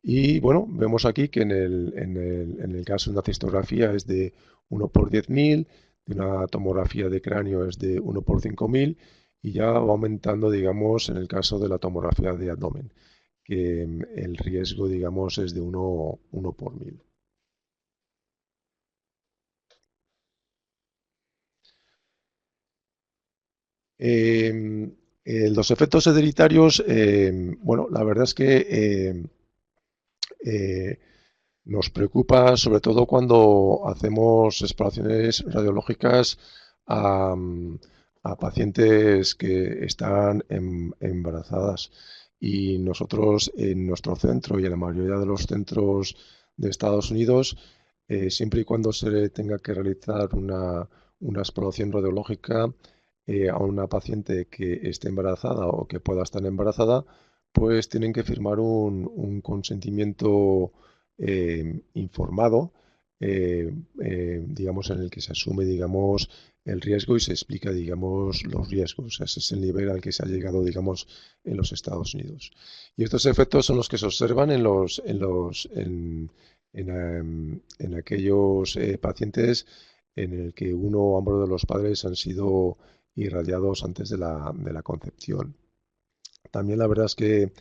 Y bueno, vemos aquí que en el caso de una cistografía es de 1 por 10.000, de una tomografía de cráneo es de 1 por 5.000 y ya va aumentando, digamos, en el caso de la tomografía de abdomen, que el riesgo, digamos, es de 1 por 1.000. Los efectos hereditarios, bueno, la verdad es que eh, nos preocupa sobre todo cuando hacemos exploraciones radiológicas a, a pacientes que están embarazadas. Y nosotros en nuestro centro y en la mayoría de los centros de Estados Unidos, siempre y cuando se tenga que realizar una exploración radiológica a una paciente que esté embarazada o que pueda estar embarazada, pues tienen que firmar un consentimiento informado, digamos, en el que se asume, digamos, el riesgo y se explica, digamos, los riesgos. Ese es el nivel al que se ha llegado, digamos, en los Estados Unidos. Y estos efectos son los que se observan en aquellos pacientes en el que uno o ambos de los padres han sido irradiados antes de la concepción. También la verdad es que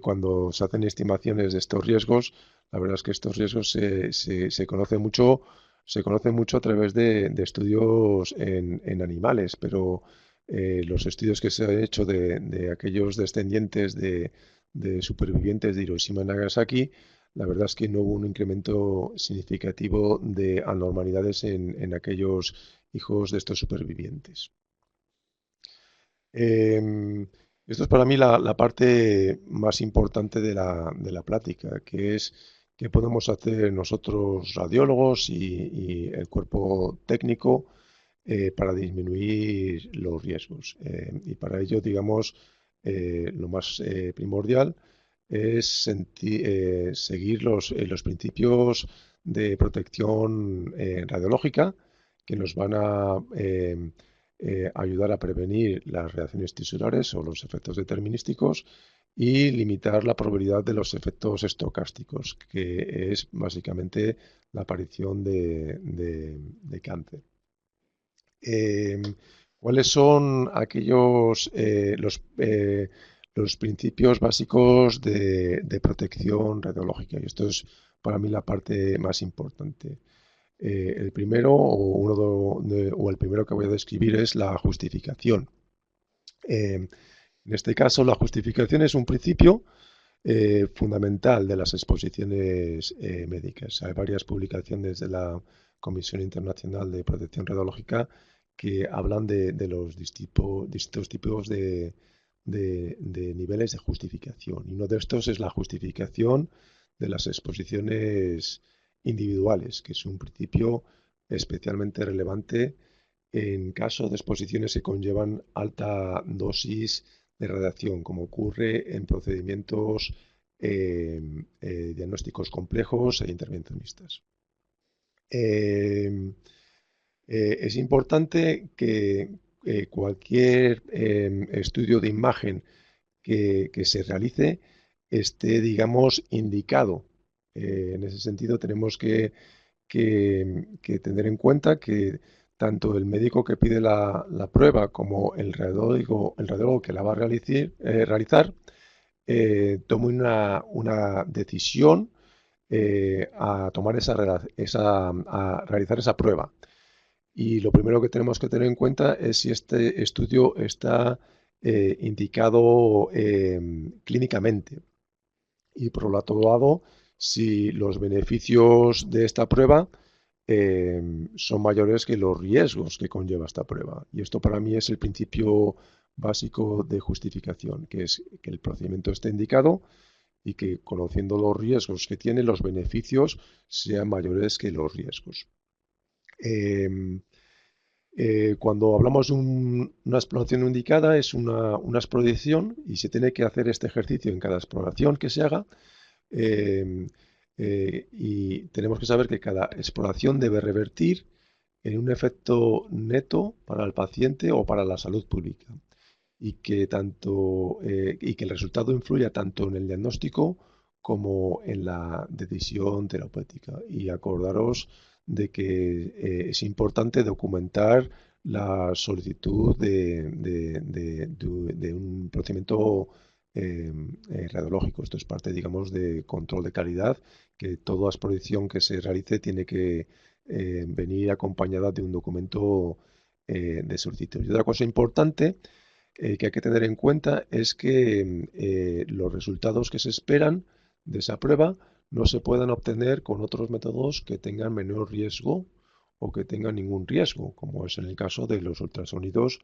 cuando se hacen estimaciones de estos riesgos, la verdad es que estos riesgos se conocen mucho a través de estudios en animales, pero los estudios que se han hecho de aquellos descendientes de supervivientes de Hiroshima y Nagasaki, la verdad es que no hubo un incremento significativo de anormalidades en aquellos hijos de estos supervivientes. Em, Esto es para mí la parte más importante de la plática, que es qué podemos hacer nosotros radiólogos y el cuerpo técnico para disminuir los riesgos. Y para ello, digamos, lo más primordial es seguir los principios de protección radiológica que nos van a ayudar a prevenir las reacciones tisulares o los efectos determinísticos y limitar la probabilidad de los efectos estocásticos, que es básicamente la aparición de cáncer. Eh, ¿Cuáles son los principios básicos de protección radiológica? Y esto es para mí la parte más importante. El primero o el primero que voy a describir es la justificación. En este caso, la justificación es un principio fundamental de las exposiciones médicas. Hay varias publicaciones de la Comisión Internacional de Protección Radiológica que hablan de los distintos tipos de niveles de justificación. Y uno de estos es la justificación de las exposiciones individuales, que es un principio especialmente relevante en caso de exposiciones que conllevan alta dosis de radiación, como ocurre en procedimientos diagnósticos complejos e intervencionistas. Es importante que cualquier estudio de imagen que se realice esté, digamos, indicado. En ese sentido, tenemos que tener en cuenta que tanto el médico que pide la prueba como el radiólogo que la va a realizar tome una decisión a realizar esa prueba. Y lo primero que tenemos que tener en cuenta es si este estudio está indicado clínicamente. Y por otro lado, si los beneficios de esta prueba son mayores que los riesgos que conlleva esta prueba. Y esto para mí es el principio básico de justificación, que es que el procedimiento esté indicado y que conociendo los riesgos que tiene, los beneficios sean mayores que los riesgos. Cuando hablamos de una exploración indicada, es una exploración y se tiene que hacer este ejercicio en cada exploración que se haga. Y tenemos que saber que cada exploración debe revertir en un efecto neto para el paciente o para la salud pública y que el resultado influya tanto en el diagnóstico como en la decisión terapéutica. Y acordaros de que es importante documentar la solicitud de un procedimiento radiológico. Esto es parte, digamos, de control de calidad, que toda exposición que se realice tiene que venir acompañada de un documento de solicitud. Y otra cosa importante que hay que tener en cuenta es que los resultados que se esperan de esa prueba no se puedan obtener con otros métodos que tengan menor riesgo o que tengan ningún riesgo, como es en el caso de los ultrasonidos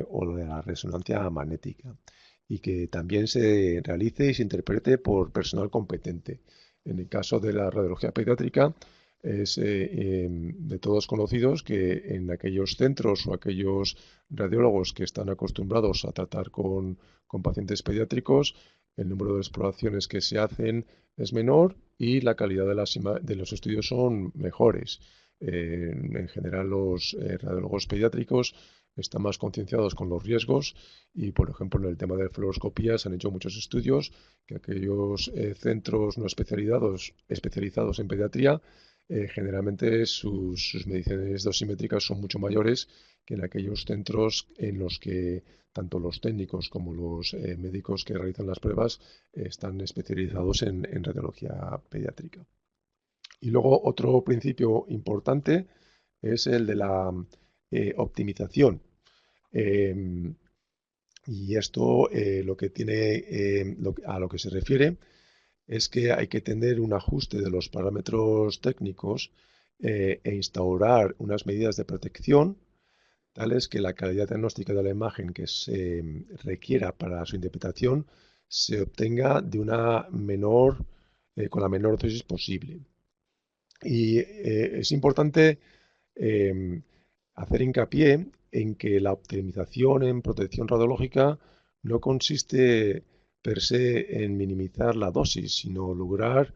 o de la resonancia magnética, y que también se realice y se interprete por personal competente. En el caso de la radiología pediátrica, es de todos conocidos que en aquellos centros o aquellos radiólogos que están acostumbrados a tratar con pacientes pediátricos, el número de exploraciones que se hacen es menor y la calidad de los estudios son mejores. En general, los radiólogos pediátricos están más concienciados con los riesgos y, por ejemplo, en el tema de fluoroscopía se han hecho muchos estudios que aquellos centros no especializados en pediatría generalmente sus mediciones dosimétricas son mucho mayores que en aquellos centros en los que tanto los técnicos como los médicos que realizan las pruebas están especializados en radiología pediátrica. Y luego otro principio importante es el de la optimización. Y esto lo que tiene, a lo que se refiere es que hay que tener un ajuste de los parámetros técnicos e instaurar unas medidas de protección tales que la calidad diagnóstica de la imagen que se requiera para su interpretación se obtenga de una con la menor dosis posible. Y es importante eh, hacer hincapié en que la optimización en protección radiológica no consiste per se en minimizar la dosis, sino lograr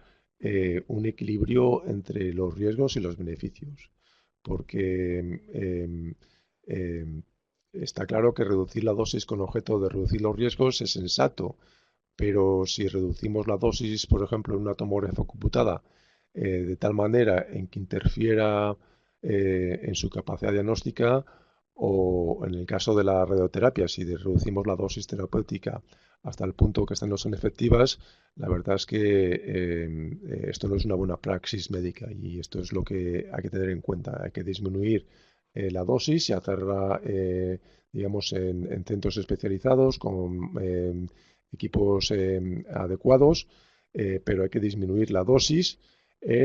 un equilibrio entre los riesgos y los beneficios. Porque está claro que reducir la dosis con objeto de reducir los riesgos es sensato, pero si reducimos la dosis, por ejemplo, en una tomografía computada, de tal manera en que interfiera en su capacidad diagnóstica, o en el caso de la radioterapia, si reducimos la dosis terapéutica hasta el punto que están no son efectivas, la verdad es que esto no es una buena praxis médica y esto es lo que hay que tener en cuenta. Hay que disminuir la dosis y hacerla, digamos, en centros especializados con equipos adecuados, pero hay que disminuir la dosis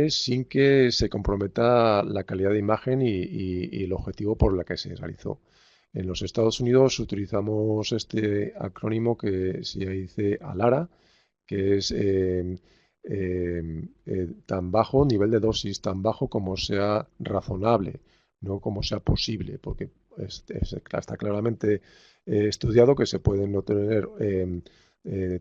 sin que se comprometa la calidad de imagen y el objetivo por el que se realizó. En los Estados Unidos utilizamos este acrónimo que se dice ALARA, que es tan bajo, nivel de dosis tan bajo como sea razonable, no como sea posible, porque está claramente estudiado que se pueden obtener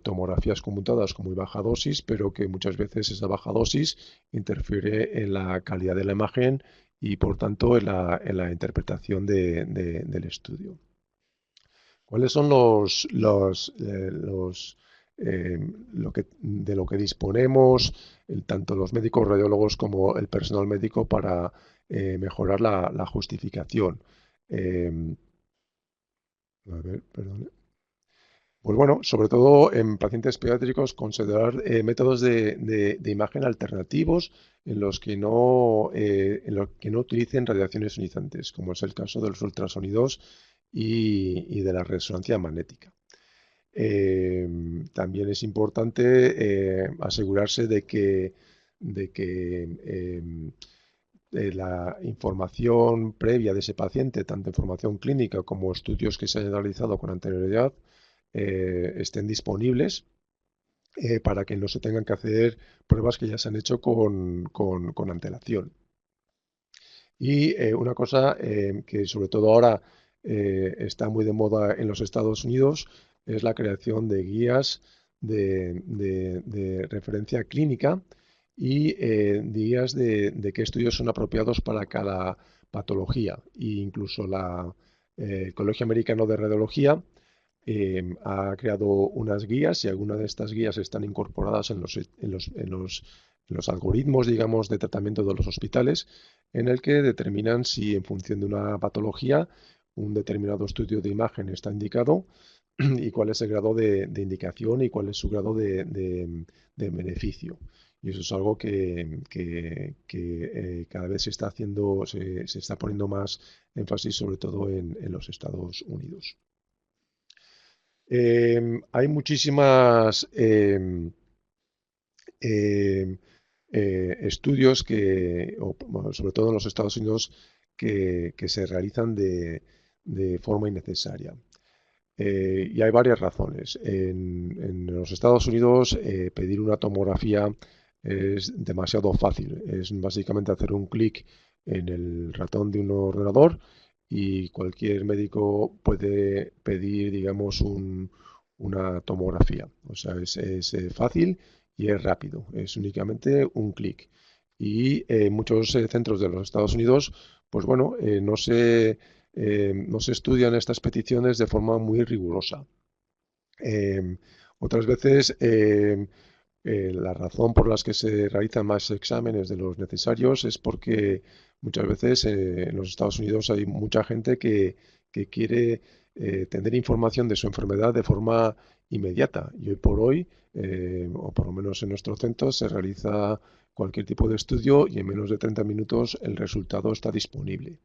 tomografías conmutadas con muy baja dosis, pero que muchas veces esa baja dosis interfiere en la calidad de la imagen y por tanto en la interpretación del estudio. ¿Cuáles son de lo que disponemos tanto los médicos radiólogos como el personal médico para mejorar la justificación? A ver, perdón. Pues bueno, sobre todo en pacientes pediátricos, considerar métodos de imagen alternativos en los que no utilicen radiaciones ionizantes, como es el caso de los ultrasonidos y de la resonancia magnética. También es importante asegurarse de la información previa de ese paciente, tanto información clínica como estudios que se hayan realizado con anterioridad, estén disponibles para que no se tengan que hacer pruebas que ya se han hecho con antelación. Y una cosa que sobre todo ahora está muy de moda en los Estados Unidos es la creación de guías de referencia clínica y guías de qué estudios son apropiados para cada patología. E incluso el Colegio Americano de Radiología ha creado unas guías y algunas de estas guías están incorporadas en los algoritmos, digamos, de tratamiento de los hospitales, en el que determinan si en función de una patología un determinado estudio de imagen está indicado y cuál es el grado de indicación y cuál es su grado de beneficio. Y eso es algo que cada vez se está haciendo, se está poniendo más énfasis, sobre todo en los Estados Unidos. Hay muchísimas estudios bueno, sobre todo en los Estados Unidos, que se realizan de forma innecesaria. Y hay varias razones. En los Estados Unidos, pedir una tomografía es demasiado fácil. Es básicamente hacer un clic en el ratón de un ordenador y cualquier médico puede pedir, digamos, una tomografía. O sea, es fácil y es rápido. Es únicamente un clic. Y muchos centros de los Estados Unidos, pues bueno, no se estudian estas peticiones de forma muy rigurosa. Otras veces, la razón por las que se realizan más exámenes de los necesarios es porque muchas veces en los Estados Unidos hay mucha gente que quiere tener información de su enfermedad de forma inmediata. Y hoy por hoy, o por lo menos en nuestro centro, se realiza cualquier tipo de estudio y en menos de 30 minutos el resultado está disponible.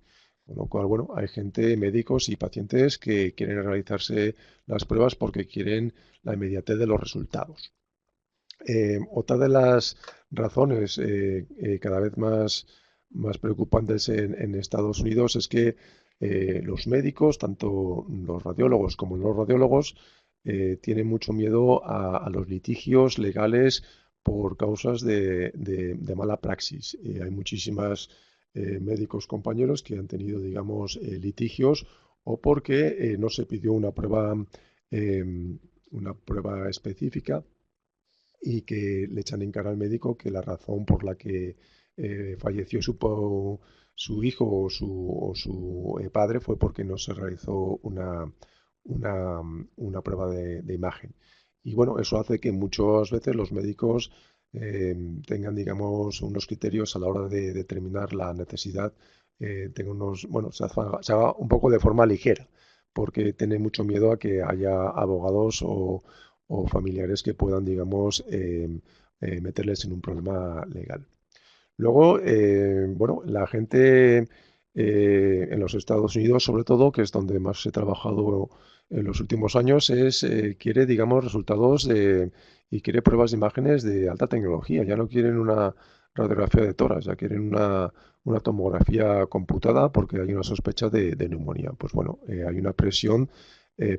Con lo cual, bueno, hay gente, médicos y pacientes que quieren realizarse las pruebas porque quieren la inmediatez de los resultados. Otra de las razones cada vez más preocupantes en Estados Unidos es que los médicos, tanto los radiólogos como los no radiólogos, tienen mucho miedo a los litigios legales por causas de mala praxis. Hay muchísimas médicos compañeros que han tenido, digamos, litigios o porque no se pidió una prueba específica y que le echan en cara al médico que la razón por la que falleció su hijo o su padre fue porque no se realizó una prueba de imagen. Y bueno, eso hace que muchas veces los médicos tengan, digamos, unos criterios a la hora de determinar la necesidad, bueno, se haga un poco de forma ligera, porque tiene mucho miedo a que haya abogados o familiares que puedan, digamos, meterles en un problema legal. Luego, bueno, la gente en los Estados Unidos, sobre todo, que es donde más he trabajado en los últimos años, quiere, digamos, resultados y quiere pruebas de imágenes de alta tecnología. Ya no quieren una radiografía de tórax, ya quieren una tomografía computada porque hay una sospecha de neumonía. Pues bueno, hay una presión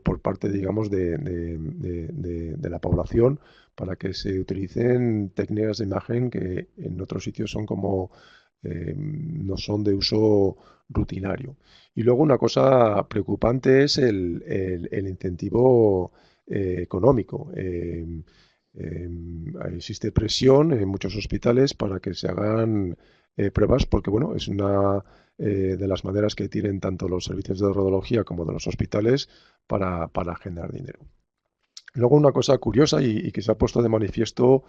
por parte, digamos, de la población para que se utilicen técnicas de imagen que en otros sitios son como no son de uso rutinario. Y luego una cosa preocupante es el incentivo económico. Existe presión en muchos hospitales para que se hagan pruebas porque, bueno, es una de las maneras que tienen tanto los servicios de radiología como de los hospitales para generar dinero. Luego una cosa curiosa y que se ha puesto de manifiesto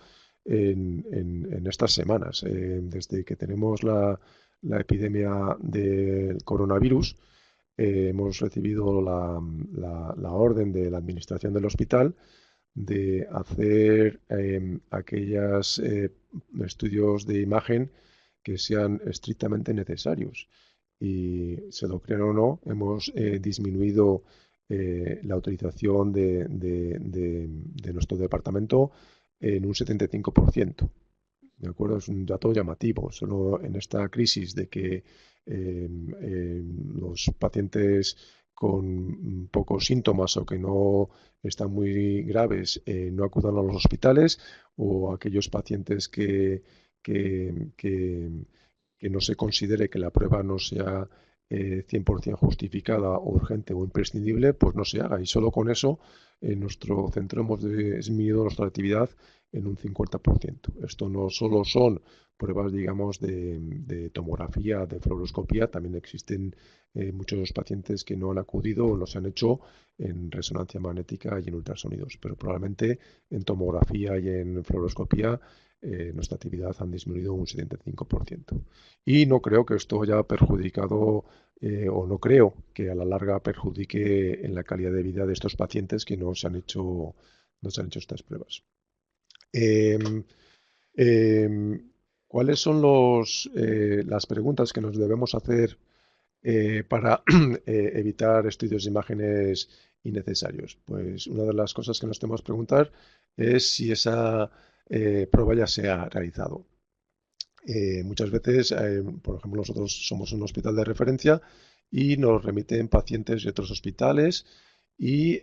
en estas semanas, desde que tenemos la epidemia del coronavirus, hemos recibido la orden de la administración del hospital de hacer aquellos estudios de imagen que sean estrictamente necesarios. Y se lo crean o no, hemos disminuido la autorización de nuestro departamento en un 75%. ¿De acuerdo? Es un dato llamativo. Solo en esta crisis de que los pacientes con pocos síntomas o que no están muy graves no acudan a los hospitales, o aquellos pacientes que, que no se considere que la prueba no sea 100% justificada, urgente o imprescindible, pues no se haga. Y solo con eso, en nuestro centro hemos disminuido nuestra actividad en un 50%. Esto no solo son pruebas, digamos, de tomografía, de fluoroscopía, también existen muchos pacientes que no han acudido o los han hecho en resonancia magnética y en ultrasonidos, pero probablemente en tomografía y en fluoroscopía nuestra actividad han disminuido un 75%. Y no creo que esto haya perjudicado o no creo que a la larga perjudique en la calidad de vida de estos pacientes que no se han hecho estas pruebas. Em, em, ¿Cuáles son las preguntas que nos debemos hacer para evitar estudios de imágenes innecesarios? Pues una de las cosas que nos tenemos que preguntar es si esa prueba ya se ha realizado. Muchas veces, por ejemplo, nosotros somos un hospital de referencia y nos remiten pacientes de otros hospitales y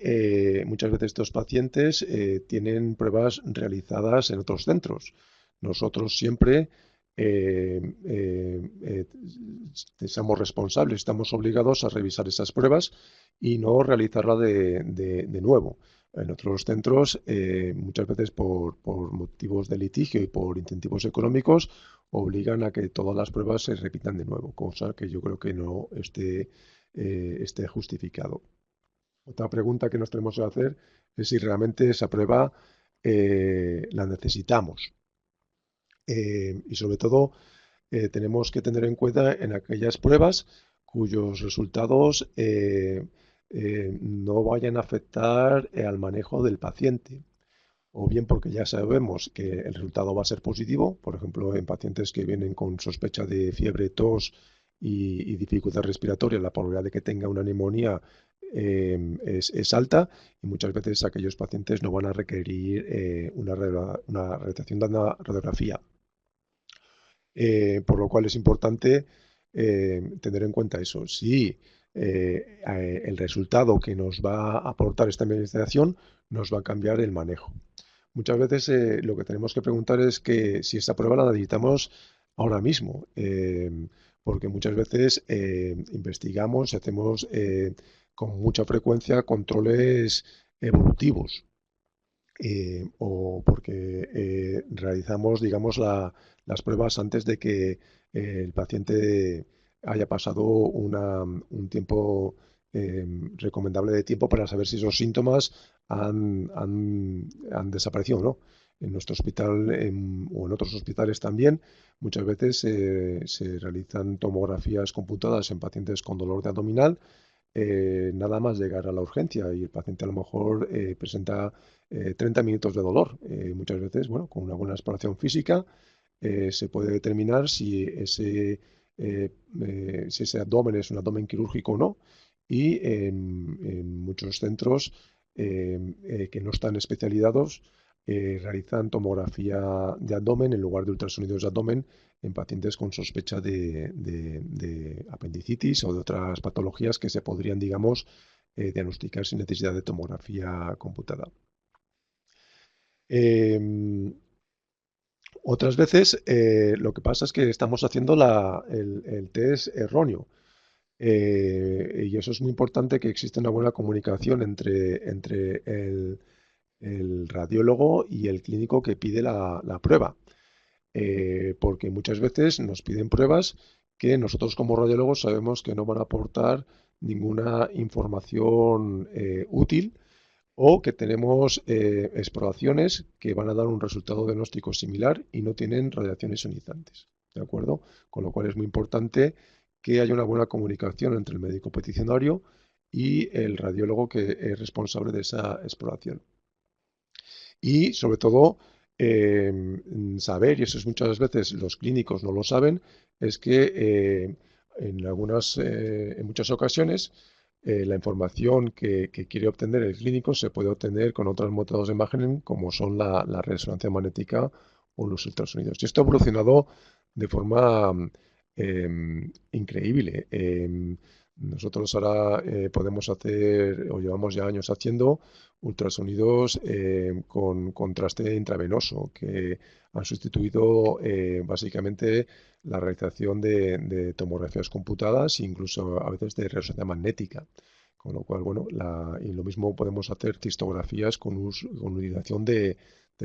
muchas veces estos pacientes tienen pruebas realizadas en otros centros. Nosotros siempre somos responsables, estamos obligados a revisar esas pruebas y no realizarla de nuevo. En otros centros, muchas veces por motivos de litigio y por incentivos económicos, obligan a que todas las pruebas se repitan de nuevo, cosa que yo creo que no esté justificado. Otra pregunta que nos tenemos que hacer es si realmente esa prueba la necesitamos. Y sobre todo, tenemos que tener en cuenta en aquellas pruebas cuyos resultados no vayan a afectar al manejo del paciente, o bien porque ya sabemos que el resultado va a ser positivo, por ejemplo, en pacientes que vienen con sospecha de fiebre, tos y dificultad respiratoria, la probabilidad de que tenga una neumonía es alta, y muchas veces aquellos pacientes no van a requerir una realización de una radiografía. Por lo cual es importante tener en cuenta eso. Si el resultado que nos va a aportar esta investigación nos va a cambiar el manejo. Muchas veces lo que tenemos que preguntar es que si esta prueba la necesitamos ahora mismo, porque muchas veces investigamos y hacemos con mucha frecuencia controles evolutivos. O porque realizamos, digamos, las pruebas antes de que el paciente haya pasado un tiempo recomendable de tiempo para saber si esos síntomas han desaparecido o no. En nuestro hospital o en otros hospitales también, muchas veces se realizan tomografías computadas en pacientes con dolor de abdominal, nada más llegar a la urgencia, y el paciente a lo mejor presenta 30 minutos de dolor. Muchas veces, bueno, con una buena exploración física se puede determinar si ese abdomen es un abdomen quirúrgico o no. Y en muchos centros que no están especializados realizan tomografía de abdomen en lugar de ultrasonidos de abdomen en pacientes con sospecha de apendicitis o de otras patologías que se podrían, digamos, diagnosticar sin necesidad de tomografía computada. Otras veces lo que pasa es que estamos haciendo el test erróneo. Y eso es muy importante, que exista una buena comunicación entre el radiólogo y el clínico que pide la prueba. Porque muchas veces nos piden pruebas que nosotros como radiólogos sabemos que no van a aportar ninguna información útil, o que tenemos exploraciones que van a dar un resultado diagnóstico similar y no tienen radiaciones ionizantes. ¿De acuerdo? Con lo cual es muy importante que haya una buena comunicación entre el médico peticionario y el radiólogo que es responsable de esa exploración. Y sobre todo, saber, y eso es muchas veces los clínicos no lo saben, es que en muchas ocasiones la información que quiere obtener el clínico se puede obtener con otros métodos de imagen, como son la resonancia magnética o los ultrasonidos. Y esto ha evolucionado de forma increíble. Nosotros ahora podemos hacer, o llevamos ya años haciendo, ultrasonidos con contraste intravenoso, que han sustituido básicamente la realización de tomografías computadas, incluso a veces de resonancia magnética. Con lo cual, bueno, y lo mismo podemos hacer cistografías con utilización de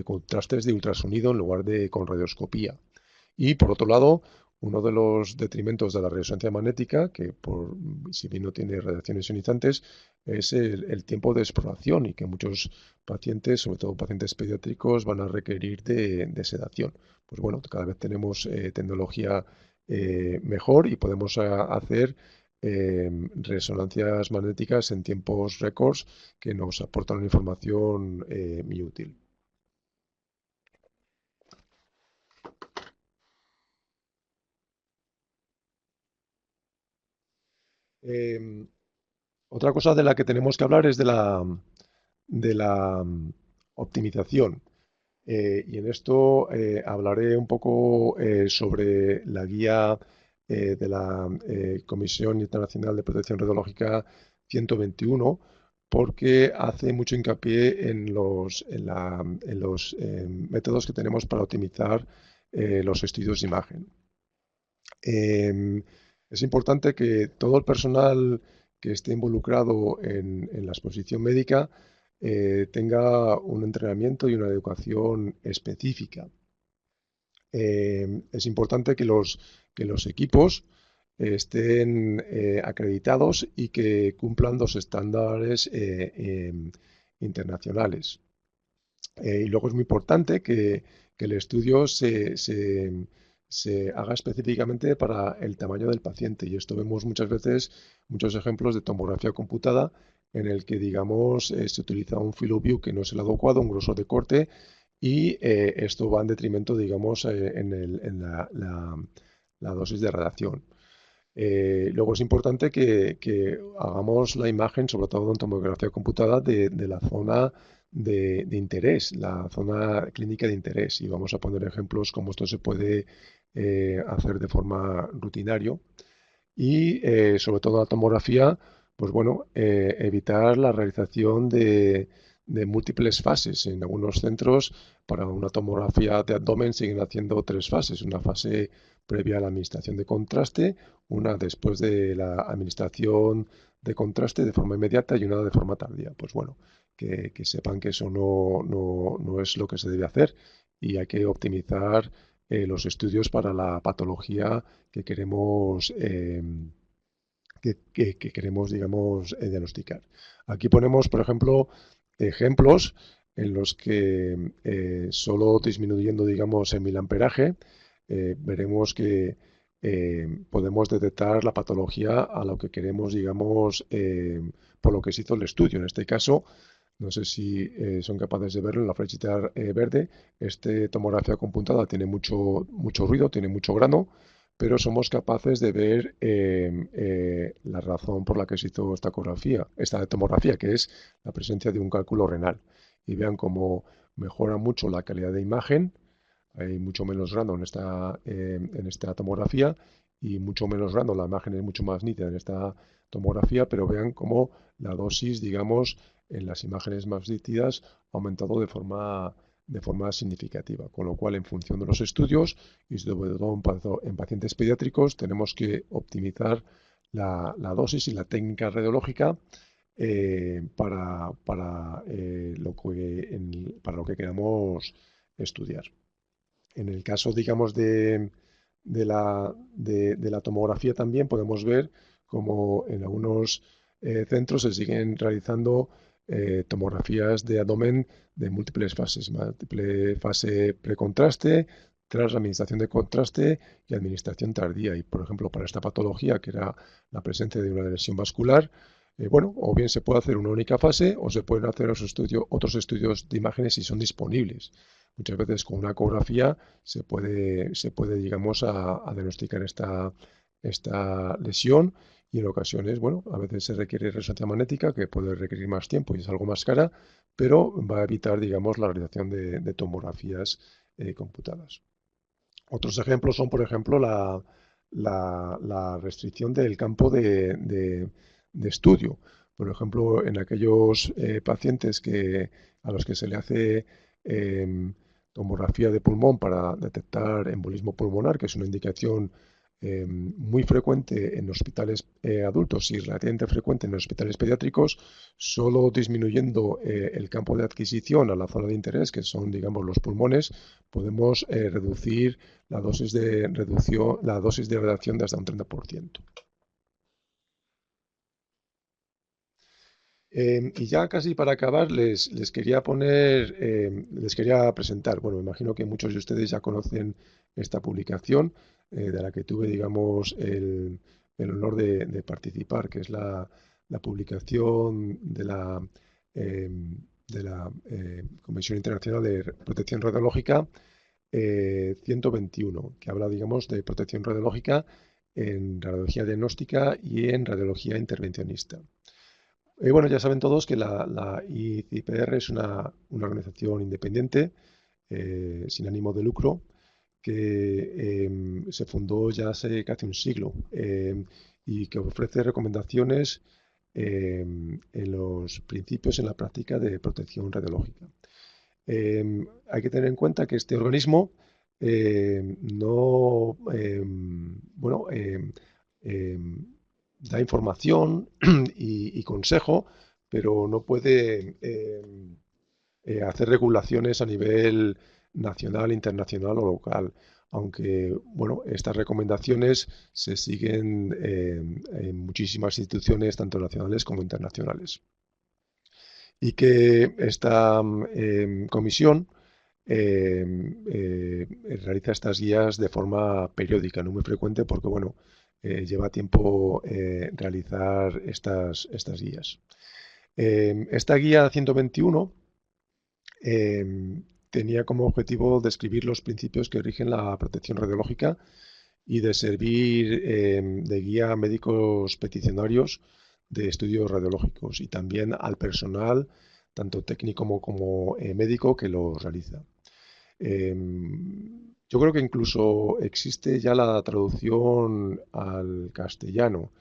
contrastes de ultrasonido en lugar de con radioscopía. Y por otro lado, uno de los detrimentos de la resonancia magnética, que si bien no tiene radiaciones ionizantes, es el tiempo de exploración y que muchos pacientes, sobre todo pacientes pediátricos, van a requerir de sedación. Pues bueno, cada vez tenemos tecnología mejor y podemos hacer resonancias magnéticas en tiempos récords que nos aportan una información muy útil. Otra cosa de la que tenemos que hablar es de la optimización. Y en esto hablaré un poco sobre la guía de la Comisión Internacional de Protección Radiológica 121, porque hace mucho hincapié en los métodos que tenemos para optimizar los estudios de imagen. Es importante que todo el personal que esté involucrado en la exposición médica tenga un entrenamiento y una educación específica. Es importante que los equipos estén acreditados y que cumplan los estándares internacionales. Y luego es muy importante que el estudio se haga específicamente para el tamaño del paciente. Y esto vemos muchas veces muchos ejemplos de tomografía computada en el que, digamos, se utiliza un field of view que no es el adecuado, un grosor de corte, y esto va en detrimento, digamos, en la dosis de radiación. Luego es importante que hagamos la imagen, sobre todo en tomografía computada, de la zona de interés, la zona clínica de interés. Y vamos a poner ejemplos como esto se puede hacer de forma rutinario. Y sobre todo la tomografía, pues bueno, evitar la realización de múltiples fases. En algunos centros, para una tomografía de abdomen, siguen haciendo 3 fases. Una fase previa a la administración de contraste, una después de la administración de contraste de forma inmediata y una de forma tardía. Pues bueno, que sepan que eso no es lo que se debe hacer y hay que optimizar los estudios para la patología que queremos, digamos, diagnosticar. Aquí ponemos, por ejemplo, ejemplos en los que solo disminuyendo, digamos, el miliamperaje, veremos que podemos detectar la patología a lo que queremos, digamos, por lo que se hizo el estudio. En este caso, no sé si son capaces de verlo en la flechita verde. Esta tomografía computada tiene mucho ruido, tiene mucho grano, pero somos capaces de ver la razón por la que se hizo esta tomografía, que es la presencia de un cálculo renal. Y vean cómo mejora mucho la calidad de imagen. Hay mucho menos grano en esta tomografía y mucho menos grano. La imagen es mucho más nítida en esta tomografía, pero vean cómo la dosis, digamos, en las imágenes más nítidas ha aumentado de forma significativa. Con lo cual, en función de los estudios y sobre todo en pacientes pediátricos, tenemos que optimizar la dosis y la técnica radiológica para lo que queramos estudiar. En el caso, digamos, de la tomografía también podemos ver como en algunos centros se siguen realizando tomografías de abdomen de múltiples fases. Múltiple fase precontraste, tras la administración de contraste y administración tardía. Y, por ejemplo, para esta patología, que era la presencia de una lesión vascular, bueno, o bien se puede hacer una única fase o se pueden hacer otros estudios de imágenes si son disponibles. Muchas veces con una ecografía se puede digamos, a diagnosticar esta lesión y en ocasiones, bueno, a veces se requiere resonancia magnética que puede requerir más tiempo y es algo más cara, pero va a evitar, digamos, la realización de tomografías computadas. Otros ejemplos son, por ejemplo, la restricción del campo de estudio. Por ejemplo, en aquellos pacientes a los que se le hace tomografía de pulmón para detectar embolismo pulmonar, que es una indicación muy frecuente en hospitales adultos y relativamente frecuente en hospitales pediátricos, solo disminuyendo el campo de adquisición a la zona de interés, que son, digamos, los pulmones, podemos reducir la dosis de radiación de hasta un 30%. Y ya casi para acabar, les quería les quería presentar, bueno, me imagino que muchos de ustedes ya conocen esta publicación, de la que tuve, digamos, el honor de participar, que es la publicación de la Convención Internacional de Protección Radiológica 121, que habla, digamos, de protección radiológica en radiología diagnóstica y en radiología intervencionista. Bueno, ya saben todos que la ICIPR es una organización independiente, sin ánimo de lucro, que se fundó ya hace casi un siglo, y que ofrece recomendaciones en los principios en la práctica de protección radiológica. Hay que tener en cuenta que este organismo no, bueno, da información y consejo, pero no puede hacer regulaciones a nivel nacional, internacional o local. Aunque, bueno, estas recomendaciones se siguen en muchísimas instituciones, tanto nacionales como internacionales. Y que esta comisión realiza estas guías de forma periódica, no muy frecuente, porque, bueno, lleva tiempo realizar estas guías. Esta guía 121 tenía como objetivo describir los principios que rigen la protección radiológica y de servir de guía a médicos peticionarios de estudios radiológicos y también al personal, tanto técnico como médico, que los realiza. Yo creo que incluso existe ya la traducción al castellano,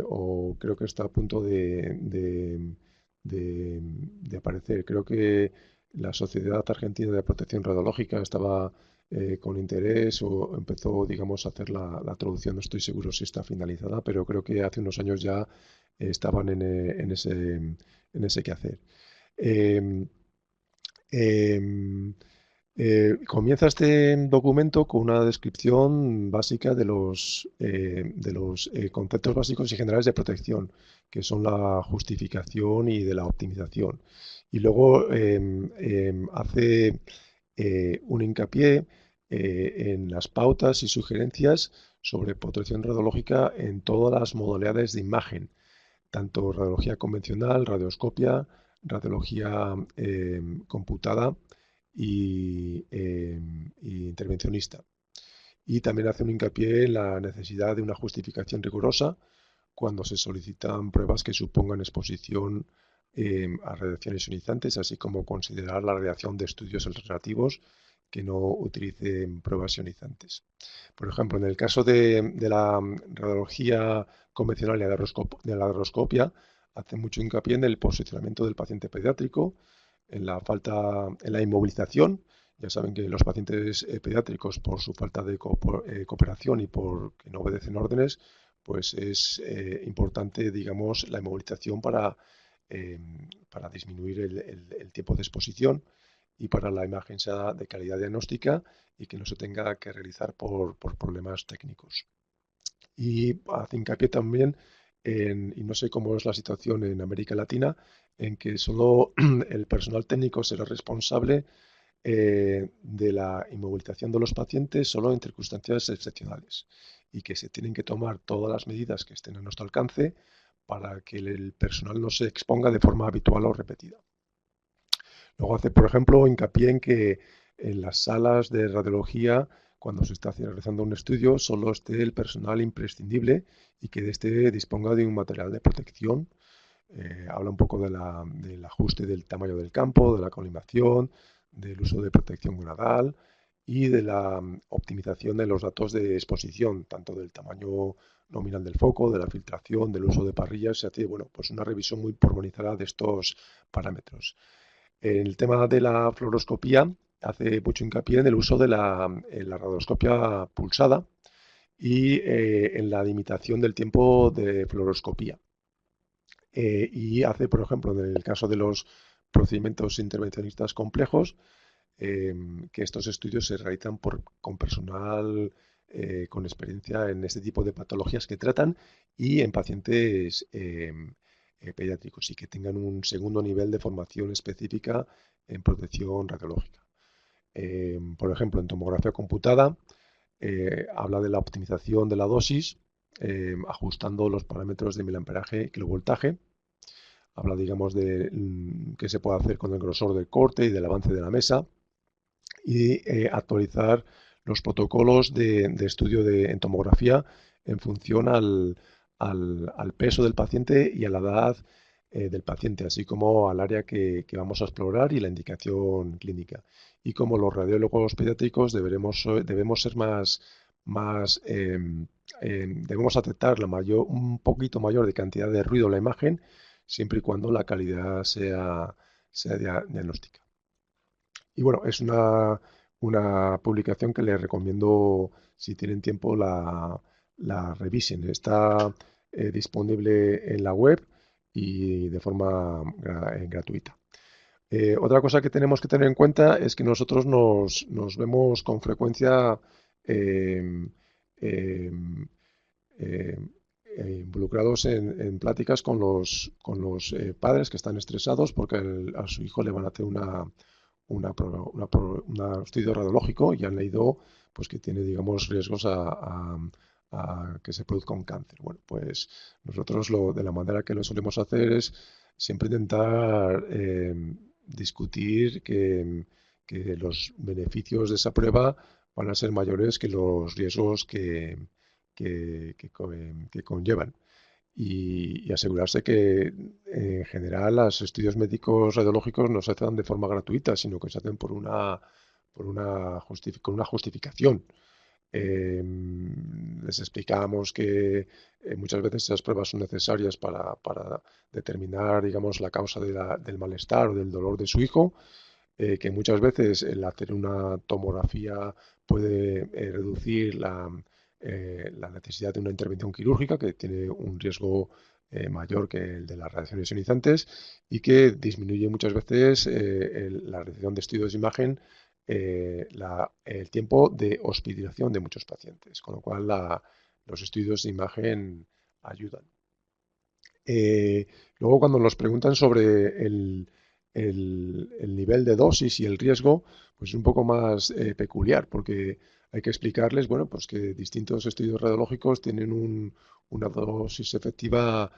o creo que está a punto de aparecer. Creo que la Sociedad Argentina de Protección Radiológica estaba con interés o empezó, digamos, a hacer la traducción. No estoy seguro si está finalizada, pero creo que hace unos años ya estaban en ese quehacer. Eh, Comienza este documento con una descripción básica de los conceptos básicos y generales de protección, que son la justificación y de la optimización. Y luego hace un hincapié en las pautas y sugerencias sobre protección radiológica en todas las modalidades de imagen, tanto radiología convencional, radioscopia, radiología computada y intervencionista. Y también hace un hincapié en la necesidad de una justificación rigurosa cuando se solicitan pruebas que supongan exposición a radiaciones ionizantes, así como considerar la radiación de estudios alternativos que no utilicen pruebas ionizantes. Por ejemplo, en el caso de la radiología convencional y de la radioscopia, hace mucho hincapié en el posicionamiento del paciente pediátrico, en la inmovilización. Ya saben que los pacientes pediátricos, por su falta de cooperación y porque no obedecen órdenes, pues es importante, digamos, la inmovilización para disminuir el tiempo de exposición y para la imagen sea de calidad diagnóstica y que no se tenga que realizar por problemas técnicos. Y hace hincapié también y no sé cómo es la situación en América Latina, en que solo el personal técnico será responsable de la inmovilización de los pacientes solo en circunstancias excepcionales y que se tienen que tomar todas las medidas que estén a nuestro alcance para que el personal no se exponga de forma habitual o repetida. Luego hace, por ejemplo, hincapié en que en las salas de radiología, cuando se está realizando un estudio, solo esté el personal imprescindible y que éste disponga de un material de protección. Habla un poco del ajuste del tamaño del campo, de la colimación, del uso de protección gradal y de la optimización de los datos de exposición, tanto del tamaño nominal del foco, de la filtración, del uso de parrillas. Se hace, bueno, pues una revisión muy pormenorizada de estos parámetros. En el tema de la fluoroscopía hace mucho hincapié en el uso de la radioscopia pulsada y en la limitación del tiempo de fluoroscopía. Y hace, por ejemplo, en el caso de los procedimientos intervencionistas complejos, que estos estudios se realizan con personal con experiencia en este tipo de patologías que tratan y en pacientes pediátricos y que tengan un segundo nivel de formación específica en protección radiológica. Por ejemplo, en tomografía computada habla de la optimización de la dosis, ajustando los parámetros de miliamperaje y kilovoltaje. Habla, digamos, de qué se puede hacer con el grosor del corte y del avance de la mesa y actualizar los protocolos de estudio en tomografía en función al peso del paciente y a la edad del paciente, así como al área que vamos a explorar y la indicación clínica. Y como los radiólogos pediátricos debemos ser debemos aceptar un poquito mayor de cantidad de ruido en la imagen, siempre y cuando la calidad sea diagnóstica. Y bueno, es una publicación que les recomiendo, si tienen tiempo, la revisen. Está disponible en la web y de forma gratuita. Otra cosa que tenemos que tener en cuenta es que nosotros nos vemos con frecuencia em, em, em, involucrados en pláticas con los padres que están estresados porque a su hijo le van a hacer un estudio radiológico y han leído pues, que tiene, digamos, riesgos a que se produzca un cáncer. Bueno, pues nosotros de la manera que lo solemos hacer es siempre intentar discutir que los beneficios de esa prueba van a ser mayores que los riesgos que conllevan y asegurarse que en general los estudios médicos radiológicos no se hacen de forma gratuita, sino que se hacen con una justificación. Les explicamos que muchas veces esas pruebas son necesarias para determinar, digamos, la causa del malestar o del dolor de su hijo, que muchas veces el hacer una tomografía puede reducir la necesidad de una intervención quirúrgica, que tiene un riesgo mayor que el de las radiaciones ionizantes y que disminuye muchas veces la realización de estudios de imagen, el tiempo de hospitalización de muchos pacientes, con lo cual los estudios de imagen ayudan. Luego, cuando nos preguntan sobre el nivel de dosis y el riesgo, pues es un poco más peculiar, porque hay que explicarles, bueno, pues que distintos estudios radiológicos tienen una dosis efectiva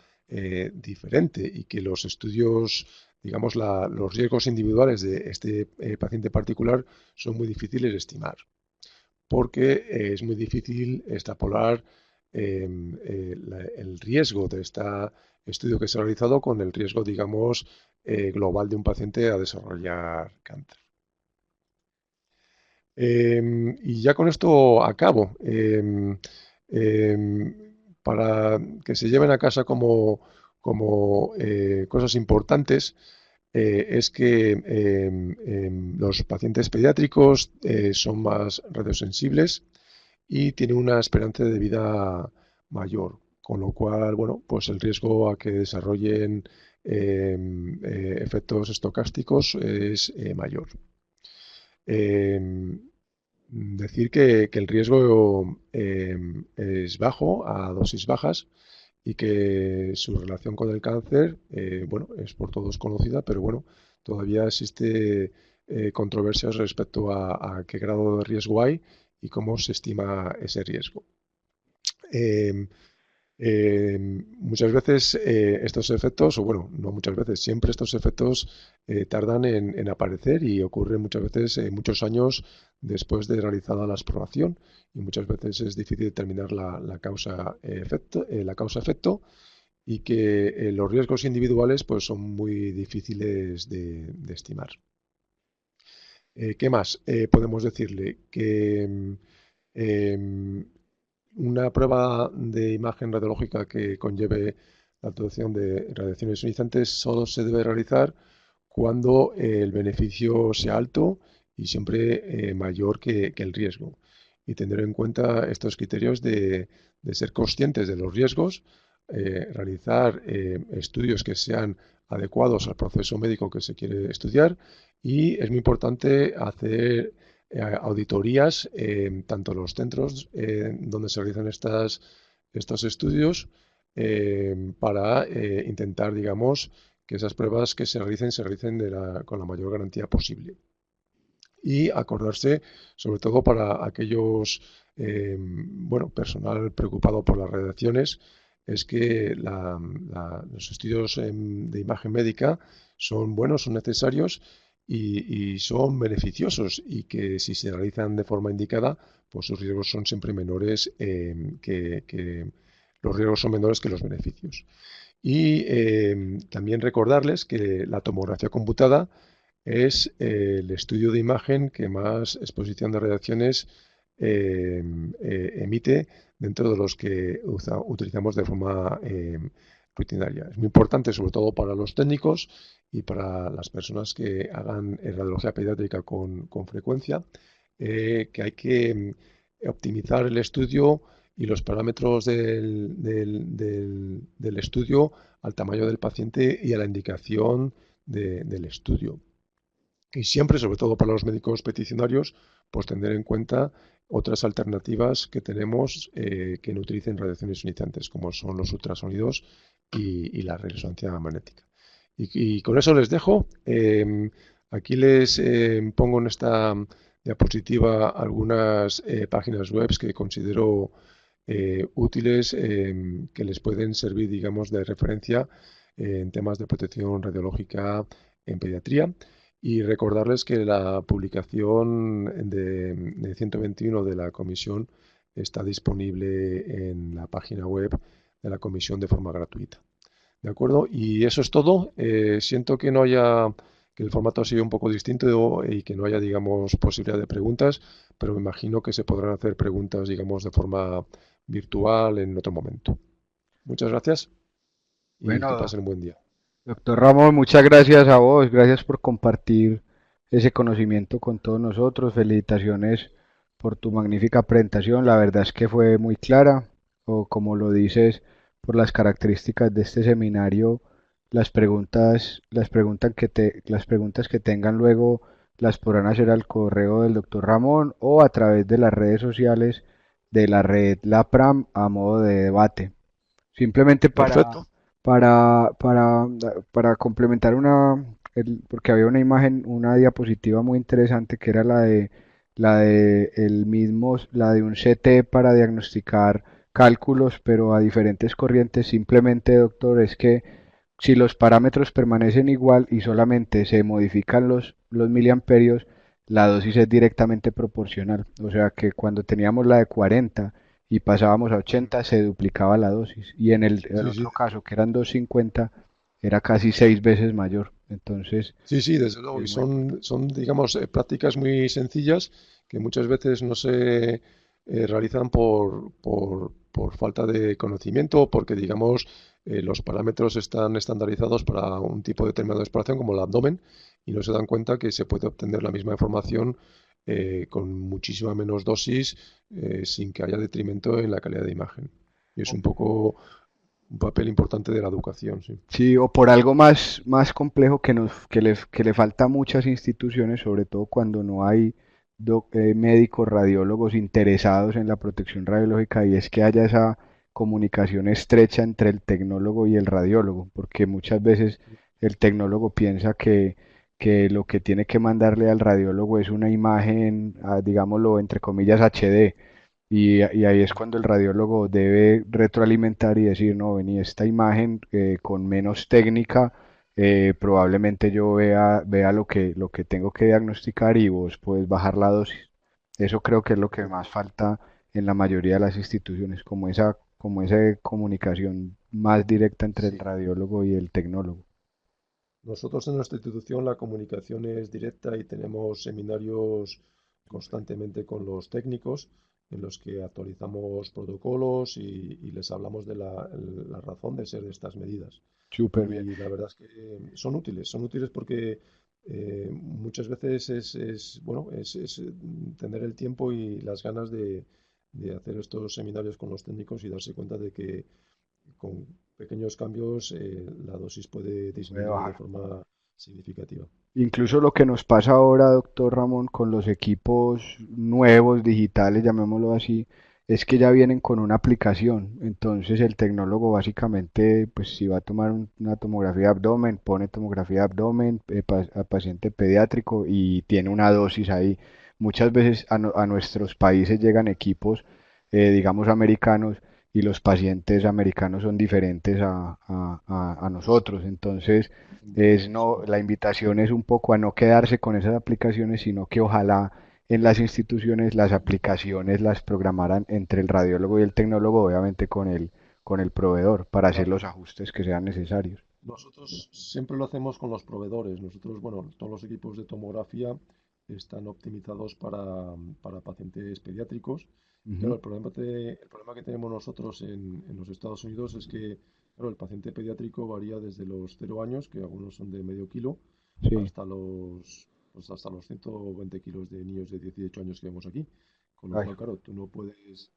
diferente y que los estudios, digamos, los riesgos individuales de este paciente particular son muy difíciles de estimar, porque es muy difícil extrapolar el riesgo de este estudio que se ha realizado con el riesgo, digamos, global de un paciente a desarrollar cáncer. Y ya con esto acabo. Para que se lleven a casa como cosas importantes, es que los pacientes pediátricos son más radiosensibles y tienen una esperanza de vida mayor, con lo cual, bueno, pues el riesgo a que desarrollen efectos estocásticos es mayor. Decir que el riesgo es bajo, a dosis bajas, y que su relación con el cáncer, bueno, es por todos conocida, pero bueno, todavía existe controversias respecto a qué grado de riesgo hay y cómo se estima ese riesgo. Muchas veces estos efectos, o bueno, no muchas veces, siempre estos efectos tardan en aparecer y ocurren muchas veces muchos años después de realizada la exploración y muchas veces es difícil determinar la causa-efecto y que los riesgos individuales pues son muy difíciles de estimar. ¿Qué más podemos decirle? Que una prueba de imagen radiológica que conlleve la detección de radiaciones ionizantes solo se debe realizar cuando el beneficio sea alto y siempre mayor que el riesgo. Y tener en cuenta estos criterios de ser conscientes de los riesgos, realizar estudios que sean adecuados al proceso médico que se quiere estudiar y es muy importante hacer auditorías tanto en los centros donde se realizan estos estudios para intentar, digamos, que esas pruebas que se realicen con la mayor garantía posible. Y acordarse, sobre todo para aquellos, bueno, personal preocupado por las radiaciones, es que los estudios de imagen médica son buenos, son necesarios y son beneficiosos y que si se realizan de forma indicada, pues sus riesgos son siempre menores que los riesgos son menores que los beneficios. Y también recordarles que la tomografía computada es el estudio de imagen que más exposición de radiaciones emite dentro de los que utilizamos de forma rutinaria. Es muy importante, sobre todo para los técnicos y para las personas que hagan radiología pediátrica con frecuencia, que hay que optimizar el estudio y los parámetros del estudio al tamaño del paciente y a la indicación del estudio. Y siempre, sobre todo para los médicos peticionarios, pues tener en cuenta otras alternativas que tenemos que no utilicen radiaciones ionizantes, como son los ultrasonidos y la resonancia magnética. Y con eso les dejo. Aquí les pongo en esta diapositiva algunas páginas web que considero útiles, que les pueden servir, digamos, de referencia en temas de protección radiológica en pediatría. Y recordarles que la publicación de 121 de la comisión está disponible en la página web de la comisión de forma gratuita. ¿De acuerdo? Y eso es todo. Siento que no haya, que el formato ha sido un poco distinto y que no haya, digamos, posibilidad de preguntas, pero me imagino que se podrán hacer preguntas, digamos, de forma virtual en otro momento. Muchas gracias y que Bueno, pasen un buen día. doctor Ramón, muchas gracias a vos, gracias por compartir ese conocimiento con todos nosotros. Felicitaciones por tu magnífica presentación. La verdad es que fue muy clara, o como lo dices, por las características de este seminario, las preguntas que tengan luego las podrán hacer al correo del doctor Ramón o a través de las redes sociales de la red LAPRAM a modo de debate. Simplemente Perfecto. para complementar porque había una imagen, una diapositiva muy interesante que era la de un CT para diagnosticar cálculos, pero a diferentes corrientes. Simplemente, doctor, es que si los parámetros permanecen igual y solamente se modifican los miliamperios, la dosis es directamente proporcional. O sea que cuando teníamos la de 40 y pasábamos a 80 se duplicaba la dosis. Y en el Sí, otro sí. caso, que eran 250 era casi 6 veces mayor. Entonces, Sí, sí, desde luego. es Y muy son digamos, prácticas muy sencillas que muchas veces no se realizan por falta de conocimiento o porque, digamos, los parámetros están estandarizados para un tipo determinado de exploración, como el abdomen, y no se dan cuenta que se puede obtener la misma información con muchísima menos dosis sin que haya detrimento en la calidad de imagen. Y es un poco un papel importante de la educación, sí. Sí, o por algo más complejo que le falta a muchas instituciones, sobre todo cuando no hay médicos, radiólogos interesados en la protección radiológica, y es que haya esa comunicación estrecha entre el tecnólogo y el radiólogo, porque muchas veces el tecnólogo piensa que lo que tiene que mandarle al radiólogo es una imagen, digámoslo, entre comillas, HD. Y ahí es cuando el radiólogo debe retroalimentar y decir, no, vení, esta imagen con menos técnica, probablemente yo vea lo que tengo que diagnosticar y vos puedes bajar la dosis. Eso creo que es lo que más falta en la mayoría de las instituciones, como esa comunicación más directa entre el Sí. radiólogo y el tecnólogo. Nosotros en nuestra institución la comunicación es directa y tenemos seminarios constantemente con los técnicos en los que actualizamos protocolos y les hablamos de la razón de ser de estas medidas. Súper bien. Y la verdad es que son útiles porque muchas veces bueno, es tener el tiempo y las ganas de hacer estos seminarios con los técnicos y darse cuenta de que con pequeños cambios la dosis puede Puede disminuir de bajar. forma significativa. Incluso lo que nos pasa ahora, doctor Ramón, con los equipos nuevos, digitales, llamémoslo así, es que ya vienen con una aplicación. Entonces el tecnólogo básicamente, pues si va a tomar una tomografía de abdomen, pone tomografía de abdomen a paciente pediátrico y tiene una dosis ahí. Muchas veces a nuestros países llegan equipos, digamos, americanos y los pacientes americanos son diferentes a nosotros. Entonces es Diferentes, no, la invitación es un poco a no quedarse con esas aplicaciones, sino que ojalá en las instituciones las aplicaciones las programaran entre el radiólogo y el tecnólogo, obviamente con el proveedor, para hacer claro. los ajustes que sean necesarios. Nosotros siempre lo hacemos con los proveedores. Nosotros, bueno, todos los equipos de tomografía están optimizados para pacientes pediátricos. Y claro, Ujú. el problema que tenemos nosotros en los Estados Unidos es que, claro, el paciente pediátrico varía desde los 0 años, que algunos son de medio kilo, Sí, hasta los 120 kilos de niños de 18 años que vemos aquí. Con lo ay, cual, claro, tú no puedes,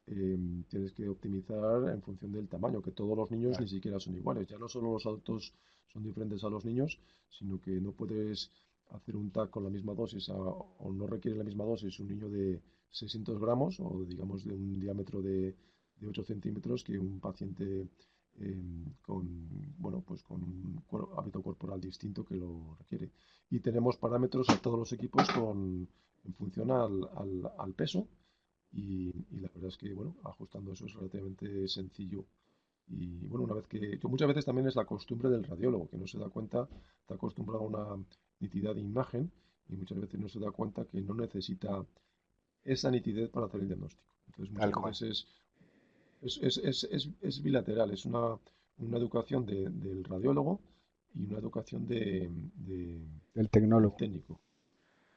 tienes que optimizar en función del tamaño, que todos los niños claro. ni siquiera son iguales. Ya no solo los adultos son diferentes a los niños, sino que no puedes hacer un TAC con la misma dosis o no requiere la misma dosis un niño de 600 gramos o digamos de un diámetro de 8 centímetros que un paciente con, bueno, pues con un hábito corporal distinto que lo requiere. Y tenemos parámetros a todos los equipos en función al peso y la verdad es que, bueno, ajustando eso es relativamente sencillo. Y bueno, que muchas veces también es la costumbre del radiólogo, que no se da cuenta, está acostumbrado a una nitidez de imagen y muchas veces no se da cuenta que no necesita esa nitidez para hacer el diagnóstico. Entonces Tal muchas cual. veces es bilateral, es una educación del radiólogo y una educación El del tecnólogo. técnico.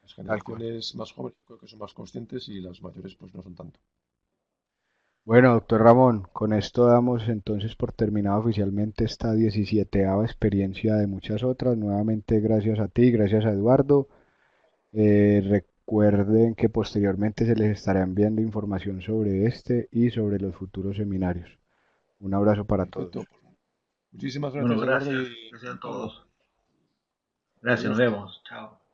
Las Tal cual. generaciones más jóvenes creo que son más conscientes y las mayores pues no son tanto. Bueno, doctor Ramón, con esto damos entonces por terminada oficialmente esta 17ª experiencia de muchas otras. Nuevamente gracias a ti, gracias a Eduardo. Recuerden que posteriormente se les estará enviando información sobre este y sobre los futuros seminarios. Un abrazo para todos. Perfecto. Pues, muchísimas Bueno, gracias, Eduardo, gracias. y Gracias a Pablo. todos. Gracias, nos Adiós. vemos. Chao.